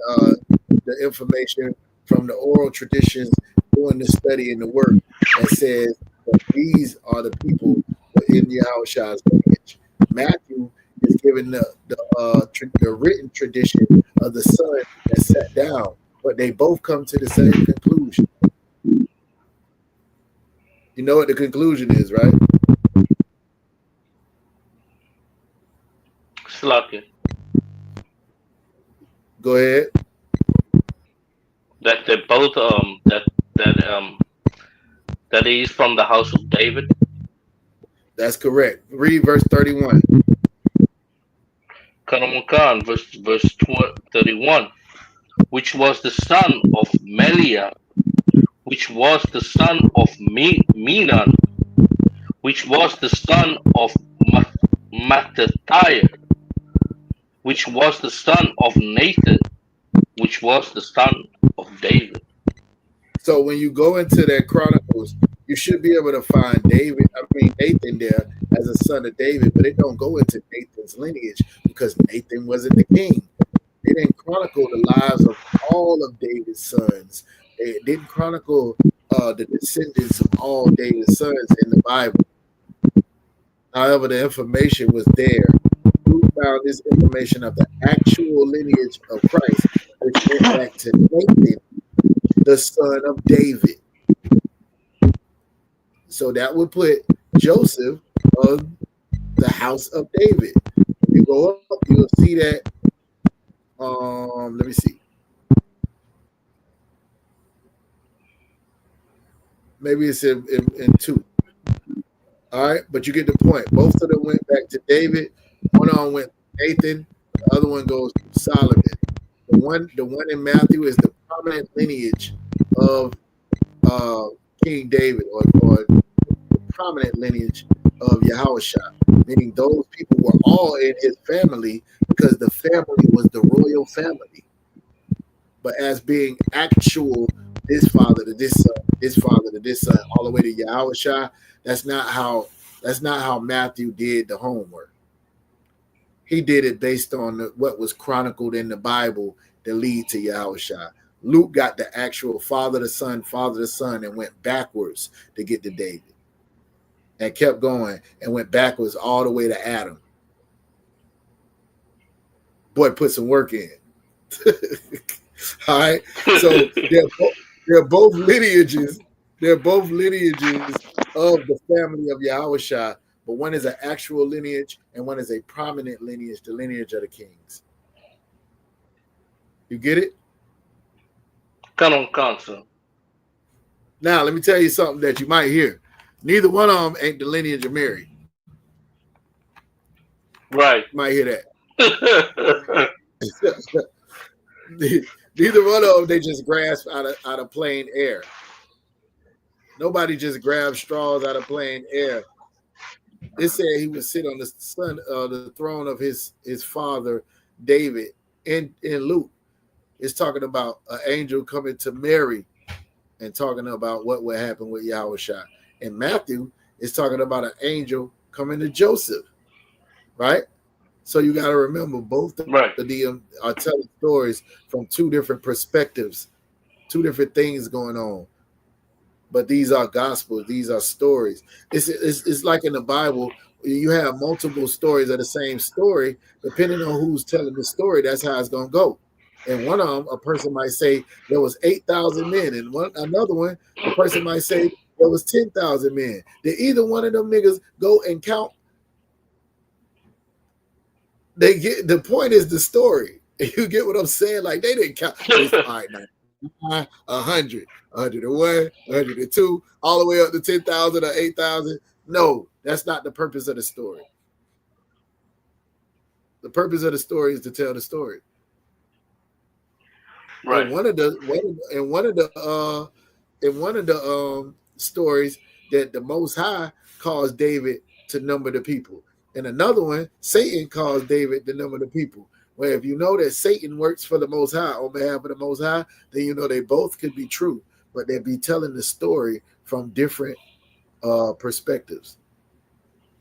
the information from the oral traditions, doing the study and the work, and says that these are the people in Yahushua's lineage. Matthew is giving the written tradition of the son that sat down, but they both come to the same conclusion. You know what the conclusion is, right? Slakia. Go ahead. That they both that he's from the house of David. That's correct. Read verse 31. Khan, verse 31, which was the son of Meliah, which was the son of Menan, which was the son of Mattathiah, which was the son of Nathan, which was the son of David. So when you go into that Chronicles, you should be able to find Nathan there as a son of David, but it don't go into Nathan's lineage because Nathan wasn't the king. They didn't chronicle the lives of all of David's sons. They didn't chronicle the descendants of all David's sons in the Bible. However, the information was there. Who found this information of the actual lineage of Christ? which went back to Nathan, the son of David. So that would put Joseph of the house of David. If you go up, you'll see that. Let me see. Maybe it's in 2. All right, but you get the point. Both of them went back to David. One on went to Nathan. The other one goes to Solomon. The one in Matthew is the prominent lineage of King David, or the prominent lineage of Yahushua, meaning those people were all in his family because the family was the royal family. But as being actual, this father to this son, this father to this son, all the way to Yahushua, that's not how Matthew did the homework. He did it based on what was chronicled in the Bible that lead to Yahushua. Luke got the actual father to son, and went backwards to get to David. And kept going and went backwards all the way to Adam. Boy, put some work in. All right. So they're both lineages. They're both lineages of the family of Yahushua, but one is an actual lineage and one is a prominent lineage, the lineage of the kings. You get it? Come on, sir. Now, let me tell you something that you might hear. Neither one of them ain't the lineage of Mary. Right. You might hear that. Neither one of them, they just grasp out of plain air. Nobody just grabs straws out of plain air. It said he would sit on the throne of his father David. In Luke, it's talking about an angel coming to Mary and talking about what would happen with Yahushua. In Matthew, it's talking about an angel coming to Joseph, right? So you got to remember both of them are telling stories from two different perspectives, two different things going on. But these are gospels. These are stories. It's like in the Bible, you have multiple stories of the same story. Depending on who's telling the story, that's how it's going to go. And one of them, a person might say there was 8,000 men. And another one, a person might say there was 10,000 men. Did either one of them niggas go and count? They get the point is the story. You get what I'm saying? Like they didn't count. All right, now 100, 101, 102, all the way up to 10,000 or 8,000. No, that's not the purpose of the story. The purpose of the story is to tell the story. Right. And one of the stories that the Most High caused David to number the people. And another one, Satan caused David to number the people. Well, if you know that Satan works for the Most High on behalf of the Most High, then you know they both could be true, but they'd be telling the story from different perspectives.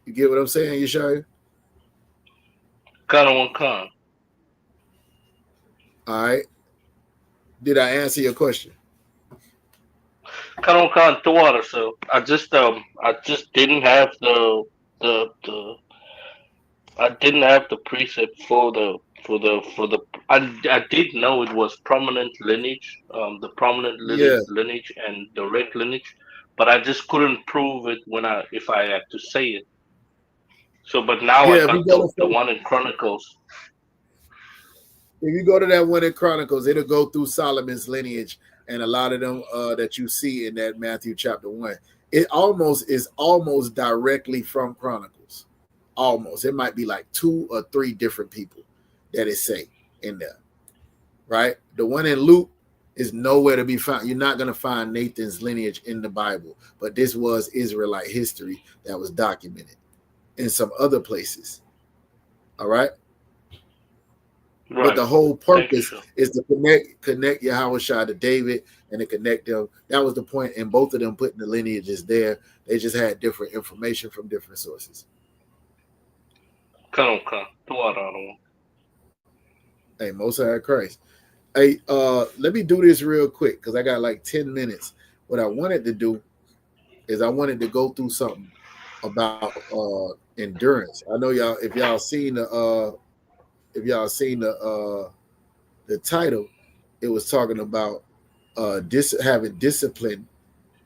You get what I'm saying, Yeshaya? Con. All right. Did I answer your question? Con the water. So I just didn't have the I didn't have the precept for the I did know it was prominent lineage, the prominent lineage and direct lineage, but I just couldn't prove it if I had to say it. So, but now I got the one in Chronicles. If you go to that one in Chronicles, it'll go through Solomon's lineage and a lot of them that you see in that Matthew chapter 1. It is almost directly from Chronicles. Almost. It might be like 2 or 3 different people that it say in there. Right? The one in Luke is nowhere to be found. You're not going to find Nathan's lineage in the Bible, but this was Israelite history that was documented in some other places. All right? Right. But the whole purpose is to connect Yahushua to David and to connect them. That was the point, and both of them putting the lineages there. They just had different information from different sources. Come. Hey, Most High Christ. Hey, let me do this real quick because I got like 10 minutes. What I wanted to do is I wanted to go through something about endurance. I know y'all, if y'all seen the title, it was talking about having discipline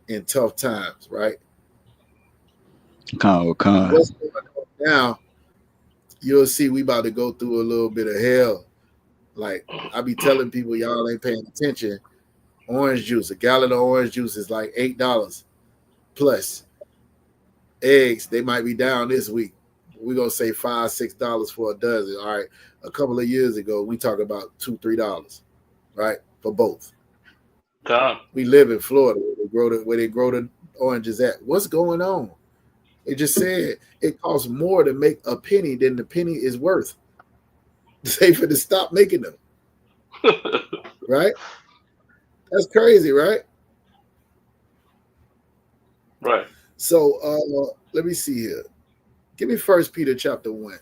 in tough times, right? Con. What's going on now? You'll see we about to go through a little bit of hell. Like I be telling people, y'all ain't paying attention. Orange juice, a gallon of orange juice is like $8 plus. Eggs, they might be down this week. We're gonna say $5, $6 for a dozen. All right. A couple of years ago, we talked about $2, $3, right? For both. God. We live in Florida where they grow the oranges at. What's going on? It just said it costs more to make a penny than the penny is worth. They for to stop making them. Right? That's crazy, right? Right. So let me see here. Give me 1 Peter chapter 1.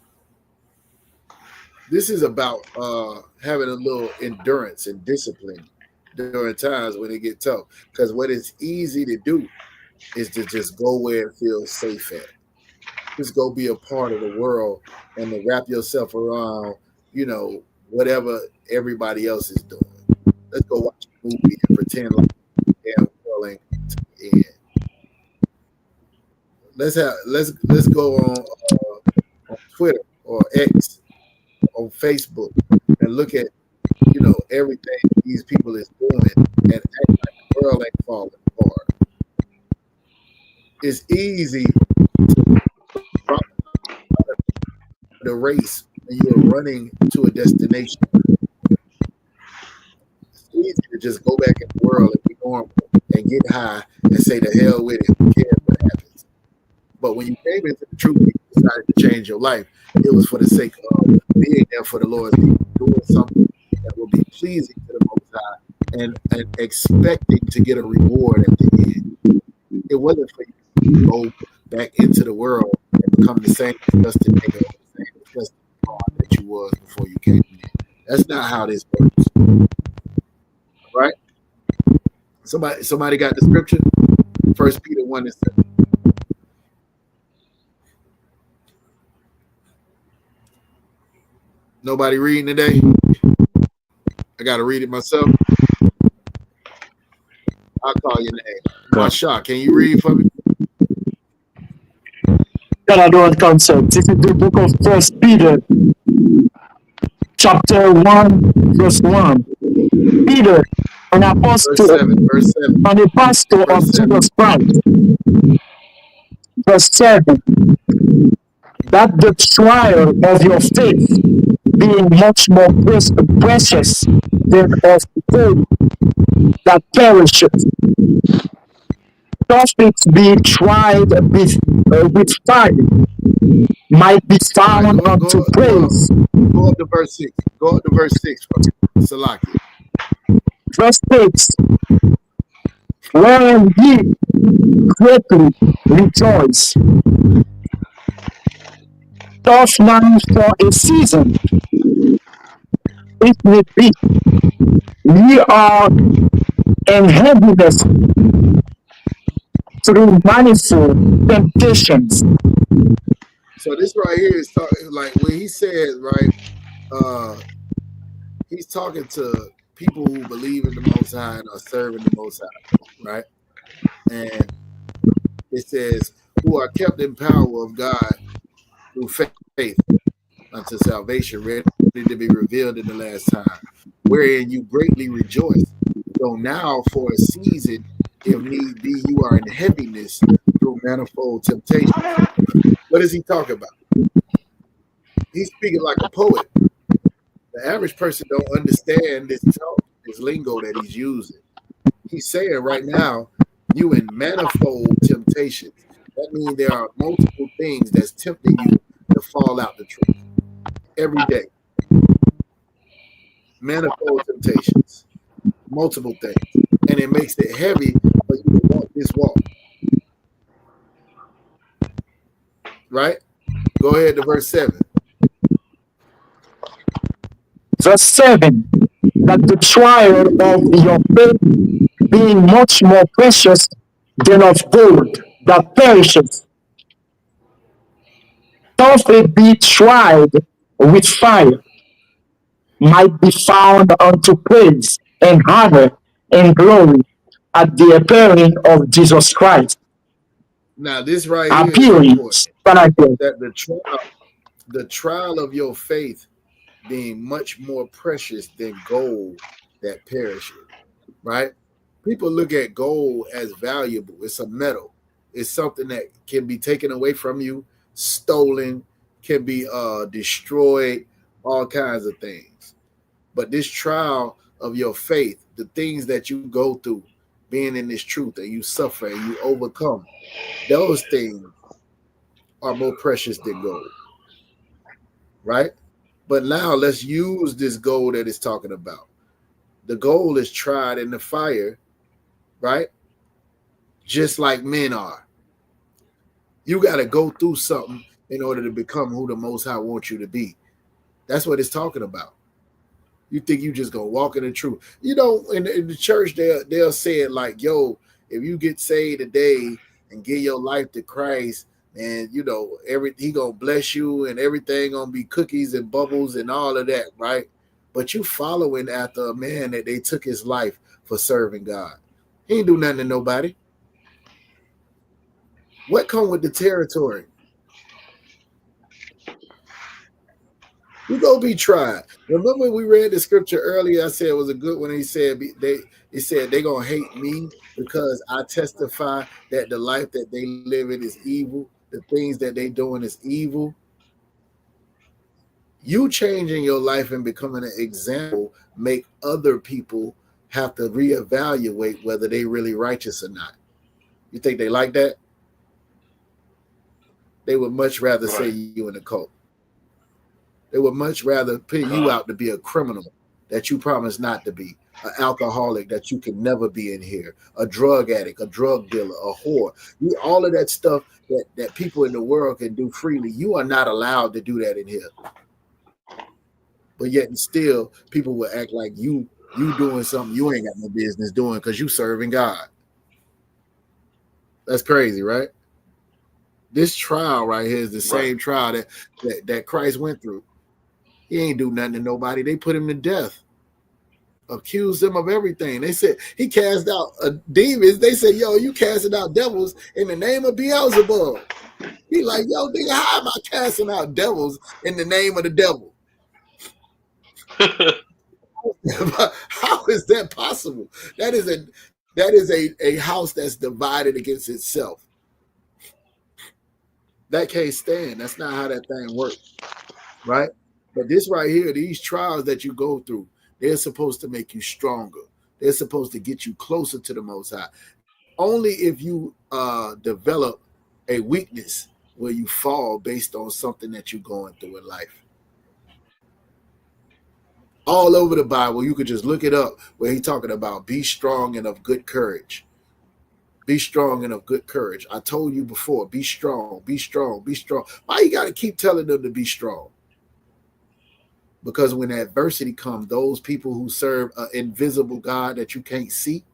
This is about having a little endurance and discipline during times when it get tough. Because what it's easy to do is to just go where it feels safe at. Just go be a part of the world and to wrap yourself around, whatever everybody else is doing. Let's go watch a movie and pretend like the damn world ain't to the end. Let's go on Twitter or X, on Facebook, and look at everything these people is doing and act like the world ain't falling apart. It's easy to drop the race when you're running to a destination. It's easy to just go back in the world and be normal and get high and say the hell with it, who cares what happens. But when you came into the truth, you decided to change your life. It was for the sake of being there for the Lord's people, doing something that will be pleasing to the Most High, and expecting to get a reward at the end. It wasn't for you to go back into the world and become the same disgusting nigga or the same disgusting God that you was before you came in. That's not how this works. Right? Somebody got the scripture? 1 Peter 1:7. Nobody reading today? I got to read it myself. I'll call your name. Masha, can you read for me? God, I don't concept. This is the book of 1 Peter, chapter 1, verse 1. Peter, an apostle, Verse 7. an apostle of Jesus Christ. Verse 7. That the trial of your faith, being much more precious than of gold that perisheth, doth it be tried with fire, might be found unto praise. Go up to verse 6. Go up to verse 6 from Salaki. Verse 6. Wherein ye greatly rejoice, doth not for a season, if need be, ye are in heaviness through manifold temptations. So this right here is talking, like when he says, right, he's talking to people who believe in the Most High and are serving the Most High, right? And it says, who are kept in power of God through faith unto salvation, ready to be revealed in the last time, wherein you greatly rejoice. So now for a season, if need be, you are in heaviness through manifold temptation. What does he talk about? He's speaking like a poet. The average person don't understand this talk, this lingo that he's using. He's saying right now, you in manifold temptations. That means there are multiple things that's tempting you to fall out the truth every day. Manifold temptations, multiple things, and it makes it heavy for you to walk this walk. Right? Go ahead to verse 7. Verse 7. That the trial of your faith, being much more precious than of gold that perisheth, doth it be tried with fire, might be found unto praise. and honor and glory at the appearing of Jesus Christ. Now, this right here is Appearing, important. Spanakel. That the trial of your faith being much more precious than gold that perishes, right? People look at gold as valuable. It's a metal. It's something that can be taken away from you, stolen, can be destroyed, all kinds of things. But this trial of your faith, the things that you go through, being in this truth, and you suffer and you overcome, those things are more precious than gold, right? But now let's use this gold that it's talking about. The gold is tried in the fire, right? Just like men are. You got to go through something in order to become who the Most High wants you to be. That's what it's talking about. You think you just gonna walk in the truth? You know, in the church, they'll say it like, "Yo, if you get saved today and give your life to Christ, and you know, he gonna bless you, and everything gonna be cookies and bubbles and all of that, right?" But you following after a man that they took his life for serving God. He ain't do nothing to nobody. What come with the territory? You go be tried. Remember we read the scripture earlier. I said it was a good one. He said they gonna hate me because I testify that the life that they live in is evil. The things that they doing is evil. You changing your life and becoming an example make other people have to reevaluate whether they really righteous or not. You think they like that? They would much rather say you in a cult. They would much rather put you out to be a criminal that you promised not to be, an alcoholic that you can never be in here, a drug addict, a drug dealer, a whore. All of that stuff that people in the world can do freely. You are not allowed to do that in here. But yet and still, people will act like you doing something you ain't got no business doing because you serving God. That's crazy, right? This trial right here is the same trial that Christ went through. He ain't do nothing to nobody. They put him to death. Accused him of everything. They said he cast out demons. They said, "Yo, you casting out devils in the name of Beelzebub." He like, "Yo, nigga, how am I casting out devils in the name of the devil?" How is that possible? That is a house that's divided against itself. That can't stand. That's not how that thing works, right? But this right here, these trials that you go through, they're supposed to make you stronger. They're supposed to get you closer to the Most High. Only if you develop a weakness where you fall based on something that you're going through in life. All over the Bible, you could just look it up where he's talking about be strong and of good courage. Be strong and of good courage. I told you before, be strong, be strong, be strong. Why you got to keep telling them to be strong? Because when adversity comes, those people who serve an invisible God that you can't see,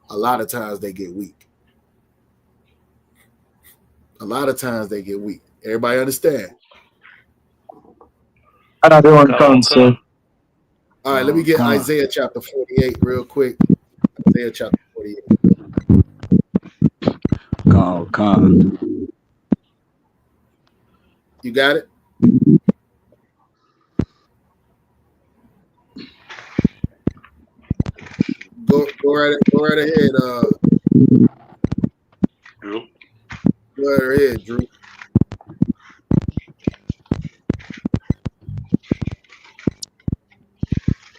a lot of times they get weak. A lot of times they get weak. Everybody understand? Another one comes, sir. All right, let me get Isaiah chapter 48 real quick. Isaiah chapter 48. Come. You got it? Go right ahead, Drew. Go right ahead, Drew.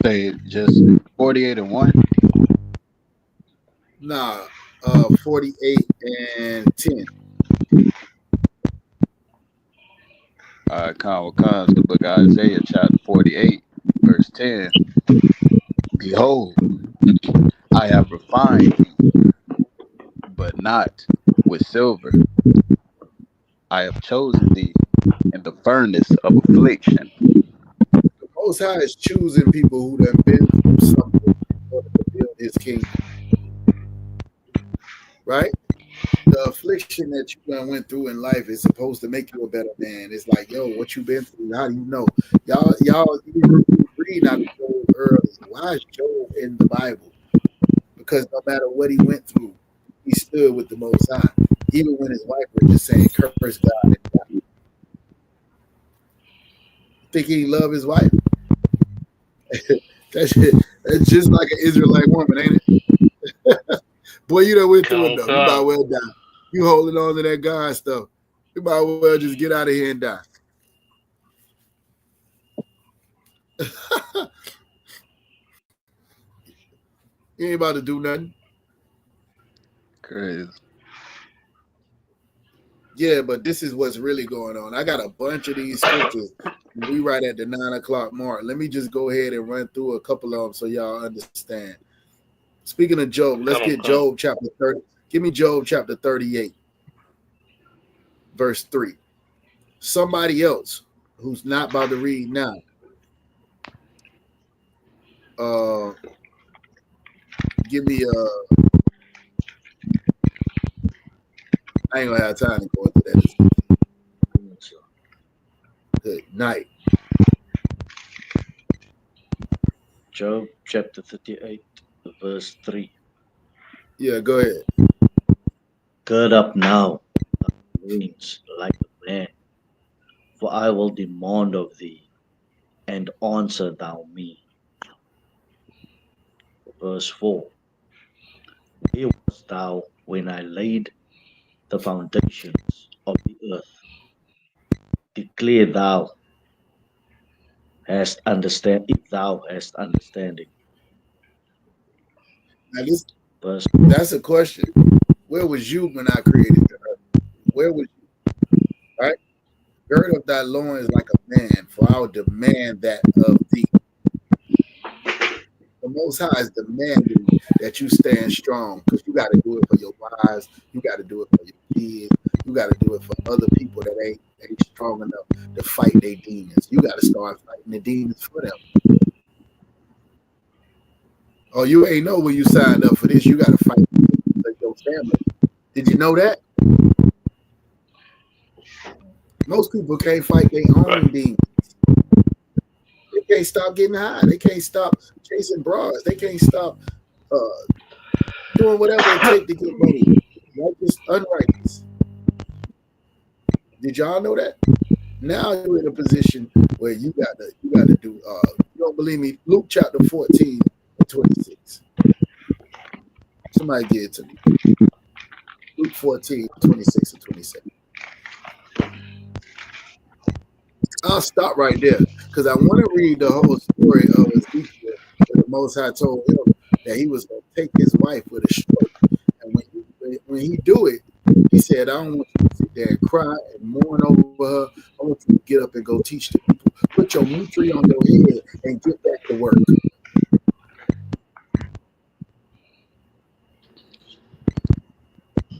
Say just 48 and 1. Nah, 48 and 10. All right, comes the book of Isaiah, chapter 48, verse 10. Behold, I have refined thee, but not with silver. I have chosen thee in the furnace of affliction. The Most High is choosing people who have been through something in order to build his kingdom. Right? The affliction that you went through in life is supposed to make you a better man. It's like, yo, what you been through? How do you know? Y'all read out the word early. Why is Job in the Bible? Because no matter what he went through, he stood with the Most High, even when his wife was just saying, "Curse God and die." Think he love his wife? That's just like an Israelite woman, ain't it? Boy, you done went through it though. You might well die. You holding on to that God stuff. You might well just get out of here and die. You ain't about to do nothing. Crazy. Yeah, but this is what's really going on. I got a bunch of these scriptures. We right at the 9 o'clock mark. Let me just go ahead and run through a couple of them so y'all understand. Speaking of Job, let's get Job chapter 30. Give me Job chapter 38, verse 3. Somebody else who's not about to read now. Give me I ain't gonna have time to go into that. Good night. Job chapter 38, verse 3. Yeah, go ahead. Gird up now thy loins like a man, for I will demand of thee, and answer thou me. Verse 4. Where wast thou when I laid the foundations of the earth? Declare thou hast understand, if thou hast understanding. Now this, Verse that's a question. Where was you when I created the earth? Where was you? Right? Gird up thy loins like a man, for I will demand that of thee. The Most High is demanding that you stand strong, because you got to do it for your wives, you got to do it for your kids, you got to do it for other people that ain't strong enough to fight their demons. You got to start fighting the demons for them. Oh, you ain't know when you signed up for this. You got to fight for your family. Did you know that? Most people can't fight their own demons. They can't stop getting high. They can't stop chasing broads. They can't stop doing whatever it takes to get money. Righteous, unrighteous. Did y'all know that? Now you're in a position where you gotta do. You don't believe me? Luke chapter 14 and 26. Somebody give it to me. Luke 14, 26 and 27. I'll stop right there because I want to read the whole story of Ezekiel, where the Most High told him that he was going to take his wife with a stroke. And when he do it, he said, I don't want you to sit there and cry and mourn over her. I want you to get up and go teach the people. Put your tree on your head and get back to work.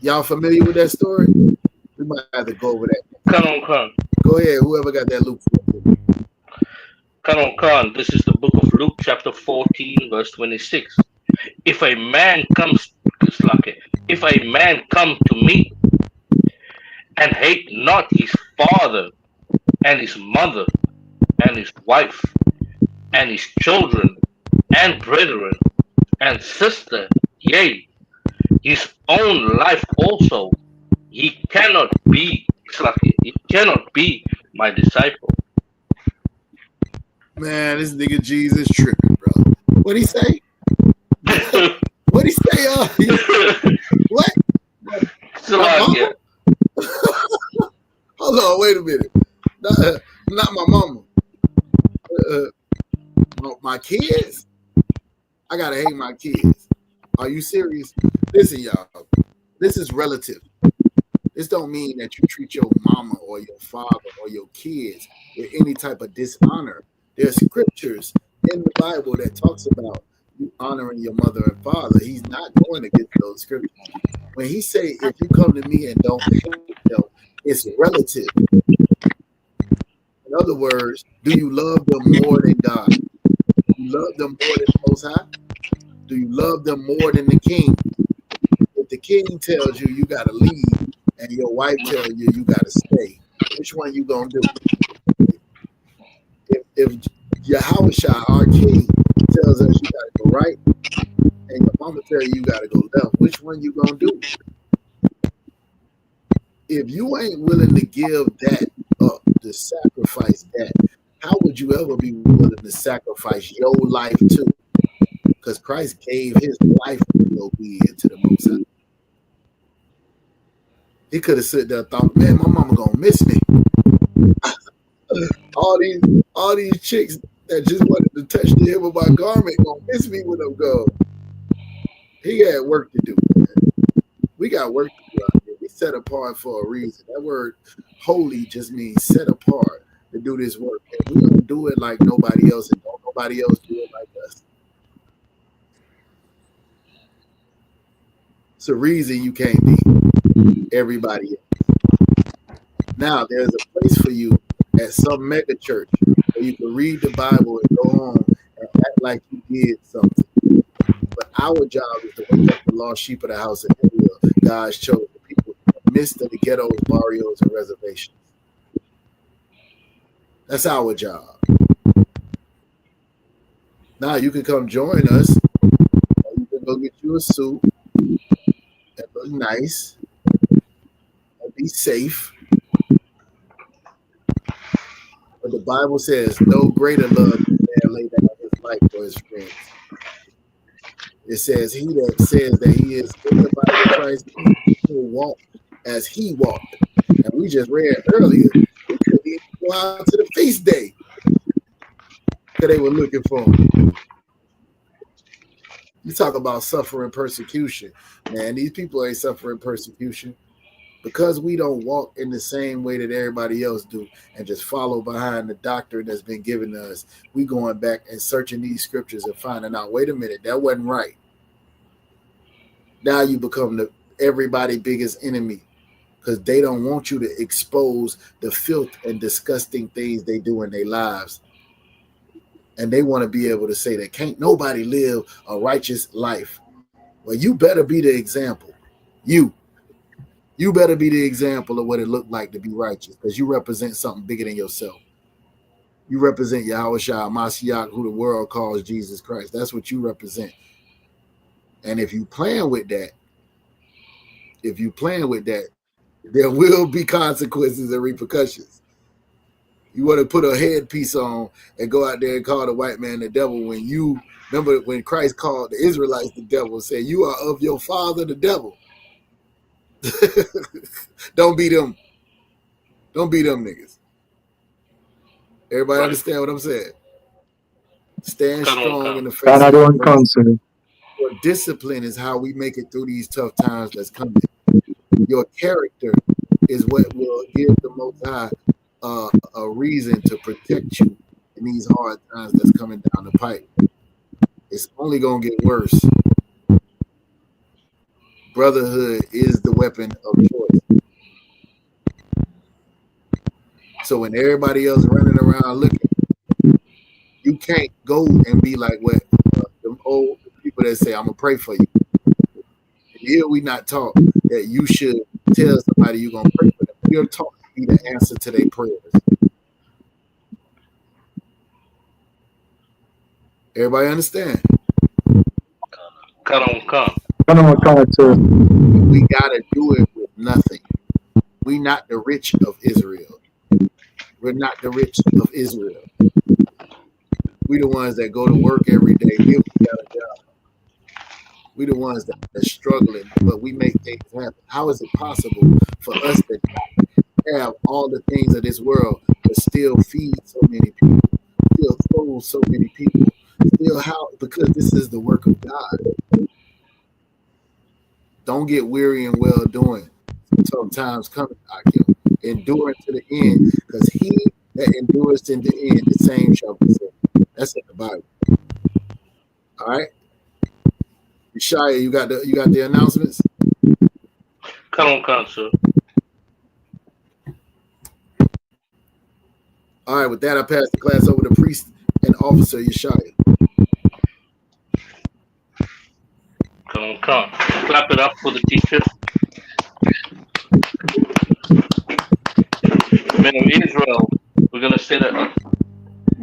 Y'all familiar with that story? We might have to go over that. Come. Go ahead, whoever got that Luke. Come. This is the book of Luke, chapter 14, verse 26. If a man come to me and hate not his father and his mother and his wife and his children and brethren and sister, yea, his own life also, he cannot be my disciple. Man, this nigga Jesus tripping, bro. What'd he say? What'd he say? What? Salakia. Hold on, wait a minute. Not my mama. My kids? I gotta hate my kids. Are you serious? Listen, y'all. This is relative. This don't mean that you treat your mama or your father or your kids with any type of dishonor. There's scriptures in the Bible that talks about you honoring your mother and father. He's not going against those scriptures. When he say, if you come to me and don't hate them, it's relative. In other words, do you love them more than God? Do you love them more than the Most High? Do you love them more than the king? If the king tells you you got to leave and your wife tells you you got to stay, which one you going to do? If Yahushua, our king, tells us you gotta go right, and your mama tell you gotta go left. Which one you gonna do? If you ain't willing to give that up, to sacrifice that, how would you ever be willing to sacrifice your life too? Because Christ gave his life to be obedient to the Most High. He could have sat there and thought, man, my mama gonna miss me. all these chicks that just wanted to touch the hem of my garment gonna miss me when I'm gone. He had work to do, man. We got work to do out here. We set apart for a reason. That word holy just means set apart to do this work. And we don't do it like nobody else, and don't nobody else do it like us. It's a reason you can't be everybody else. Now, there's a place for you at some mega church where you can read the Bible and go home and act like you did something. But our job is to wake up the lost sheep of the house of Israel, God's chosen people, in the midst of the ghettos, barrios, and reservations. That's our job. Now, you can come join us, or you can go get you a suit and look nice and be safe. But the Bible says no greater love than man lay down his life for his friends. It says he that says that he is in the body of Christ will walk as he walked. And we just read earlier, we couldn't even go out to the feast day because they were looking for him. You talk about suffering persecution. Man, these people ain't suffering persecution. Because we don't walk in the same way that everybody else do and just follow behind the doctrine that's been given to us, we going back and searching these scriptures and finding out, wait a minute, that wasn't right. Now you become everybody's biggest enemy because they don't want you to expose the filth and disgusting things they do in their lives. And they want to be able to say that can't nobody live a righteous life. Well, you better be the example. You better be the example of what it looked like to be righteous, because you represent something bigger than yourself. You represent Yahushua Mashiach, who the world calls Jesus Christ. That's what you represent. And if you playing with that, there will be consequences and repercussions. You want to put a headpiece on and go out there and call the white man the devil when you remember when Christ called the Israelites the devil, said, you are of your father, the devil. Don't be them. Don't be them niggas. Everybody understand what I'm saying? Stand strong in the face of adversity. Your discipline is how we make it through these tough times that's coming. Your character is what will give the Most High a reason to protect you in these hard times that's coming down the pipe. It's only going to get worse. Brotherhood is the weapon of choice. So when everybody else running around looking, you can't go and be like what the old people that say, I'm going to pray for you. And here we not taught that you should tell somebody you're going to pray for them. You're taught to be the answer to their prayers. Everybody understand? Come on. We gotta do it with nothing. We not the rich of Israel. We're not the rich of Israel. We the ones that go to work every day if we got a job. We the ones that are struggling, but we make things happen. How is it possible for us to have all the things of this world but still feed so many people, still clothe so many people, still how? Because this is the work of God. Don't get weary and well doing. Tough times coming, Akim. Endure to the end, because he that endures to the end, the same shall be saved. That's in the Bible. All right. Shia, you got the announcements? Come on, sir. All right, with that, I pass the class over to Priest and Officer Yeshaya. Come on. Clap it up for the teacher. Men of Israel, we're going to say that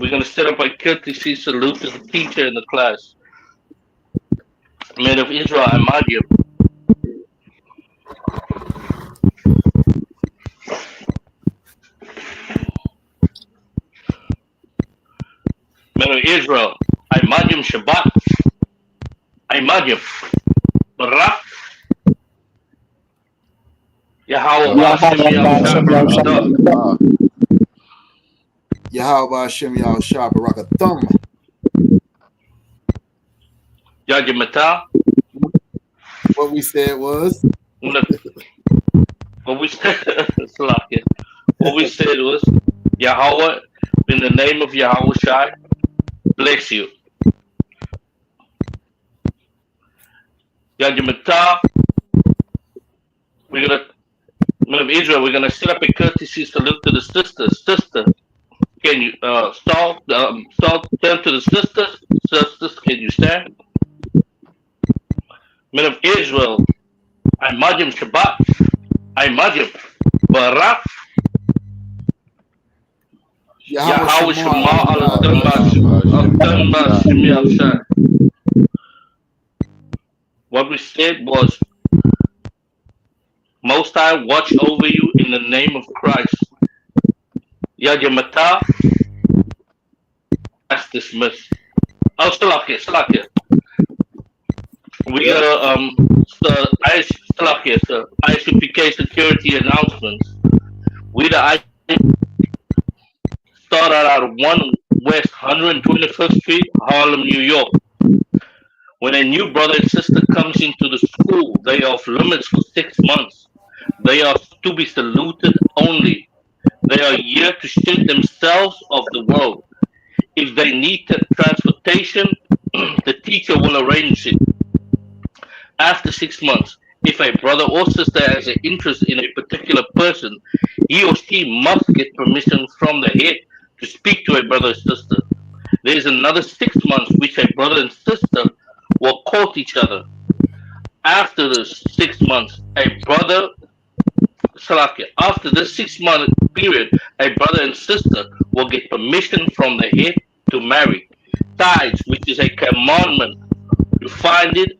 we're gonna set up a courtesy salute to the teacher in the class. Men of Israel, I mod you. Men of Israel, I mod you Shabbat. I mod you. Barak. Yahweh Hashem Yahushua Barakatah. Yahweh Hashem Yahushua Barakathum. Yajimata. What we said was What we said was Yahweh, in the name of Yahweh Shai, bless you. Yajimata. Men of Israel, we're gonna set up a courtesy salute to the sisters. Sister, can you stand to the sisters? Sisters, can you stand? Men of Israel, I Majim Shabbat, I Majim Barak, Yahweh Shema Al. What we said was, Most High watch over you in the name of Christ. Yajamata. That's dismissed. Oh, Salakia. We got ISUPK security announcements. We started out of 1 West 125th Street, Harlem, New York. When a new brother and sister comes into the school, they are off limits for 6 months. They are to be saluted only. They are here to shield themselves of the world. If they need transportation, the teacher will arrange it. After 6 months, if a brother or sister has an interest in a particular person, he or she must get permission from the head to speak to a brother or sister. There is another 6 months which a brother and sister will court each other. After the 6 months, after this 6 month period, a brother and sister will get permission from the head to marry. Tithes, which is a commandment, you find it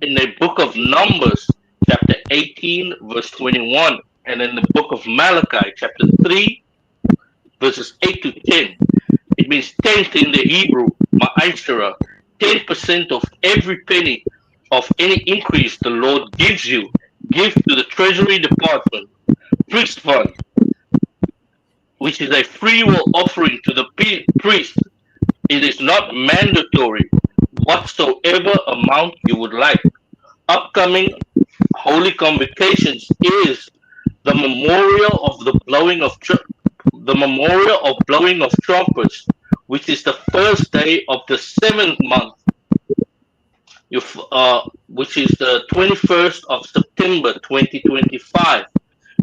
in the book of Numbers, chapter 18, verse 21, and in the book of Malachi, chapter 3, verses 8 to 10. It means tenth in the Hebrew, ma'ashara, 10% of every penny of any increase the Lord gives you. Give to the Treasury Department, priest fund, which is a free will offering to the priest. It is not mandatory, whatsoever amount you would like. Upcoming holy convocations is the memorial of blowing of trumpets, which is the first day of the 7th month, which is the 21st of September 2025.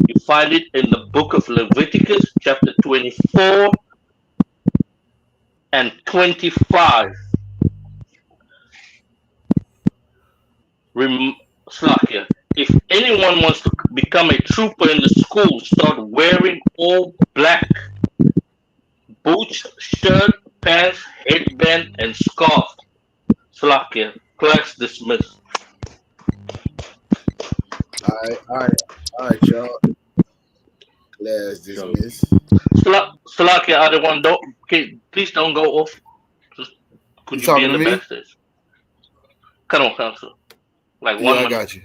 You find it in the book of Leviticus, chapter 24 and 25. If anyone wants to become a trooper in the school, start wearing all black. Boots, shirt, pants, headband, and scarf. Slakia, class dismissed. All right, y'all. Class dismissed. Slakia, other one, please don't go off. Could you be in the backstage? Come on, counsel. Like 1 minute. I got you.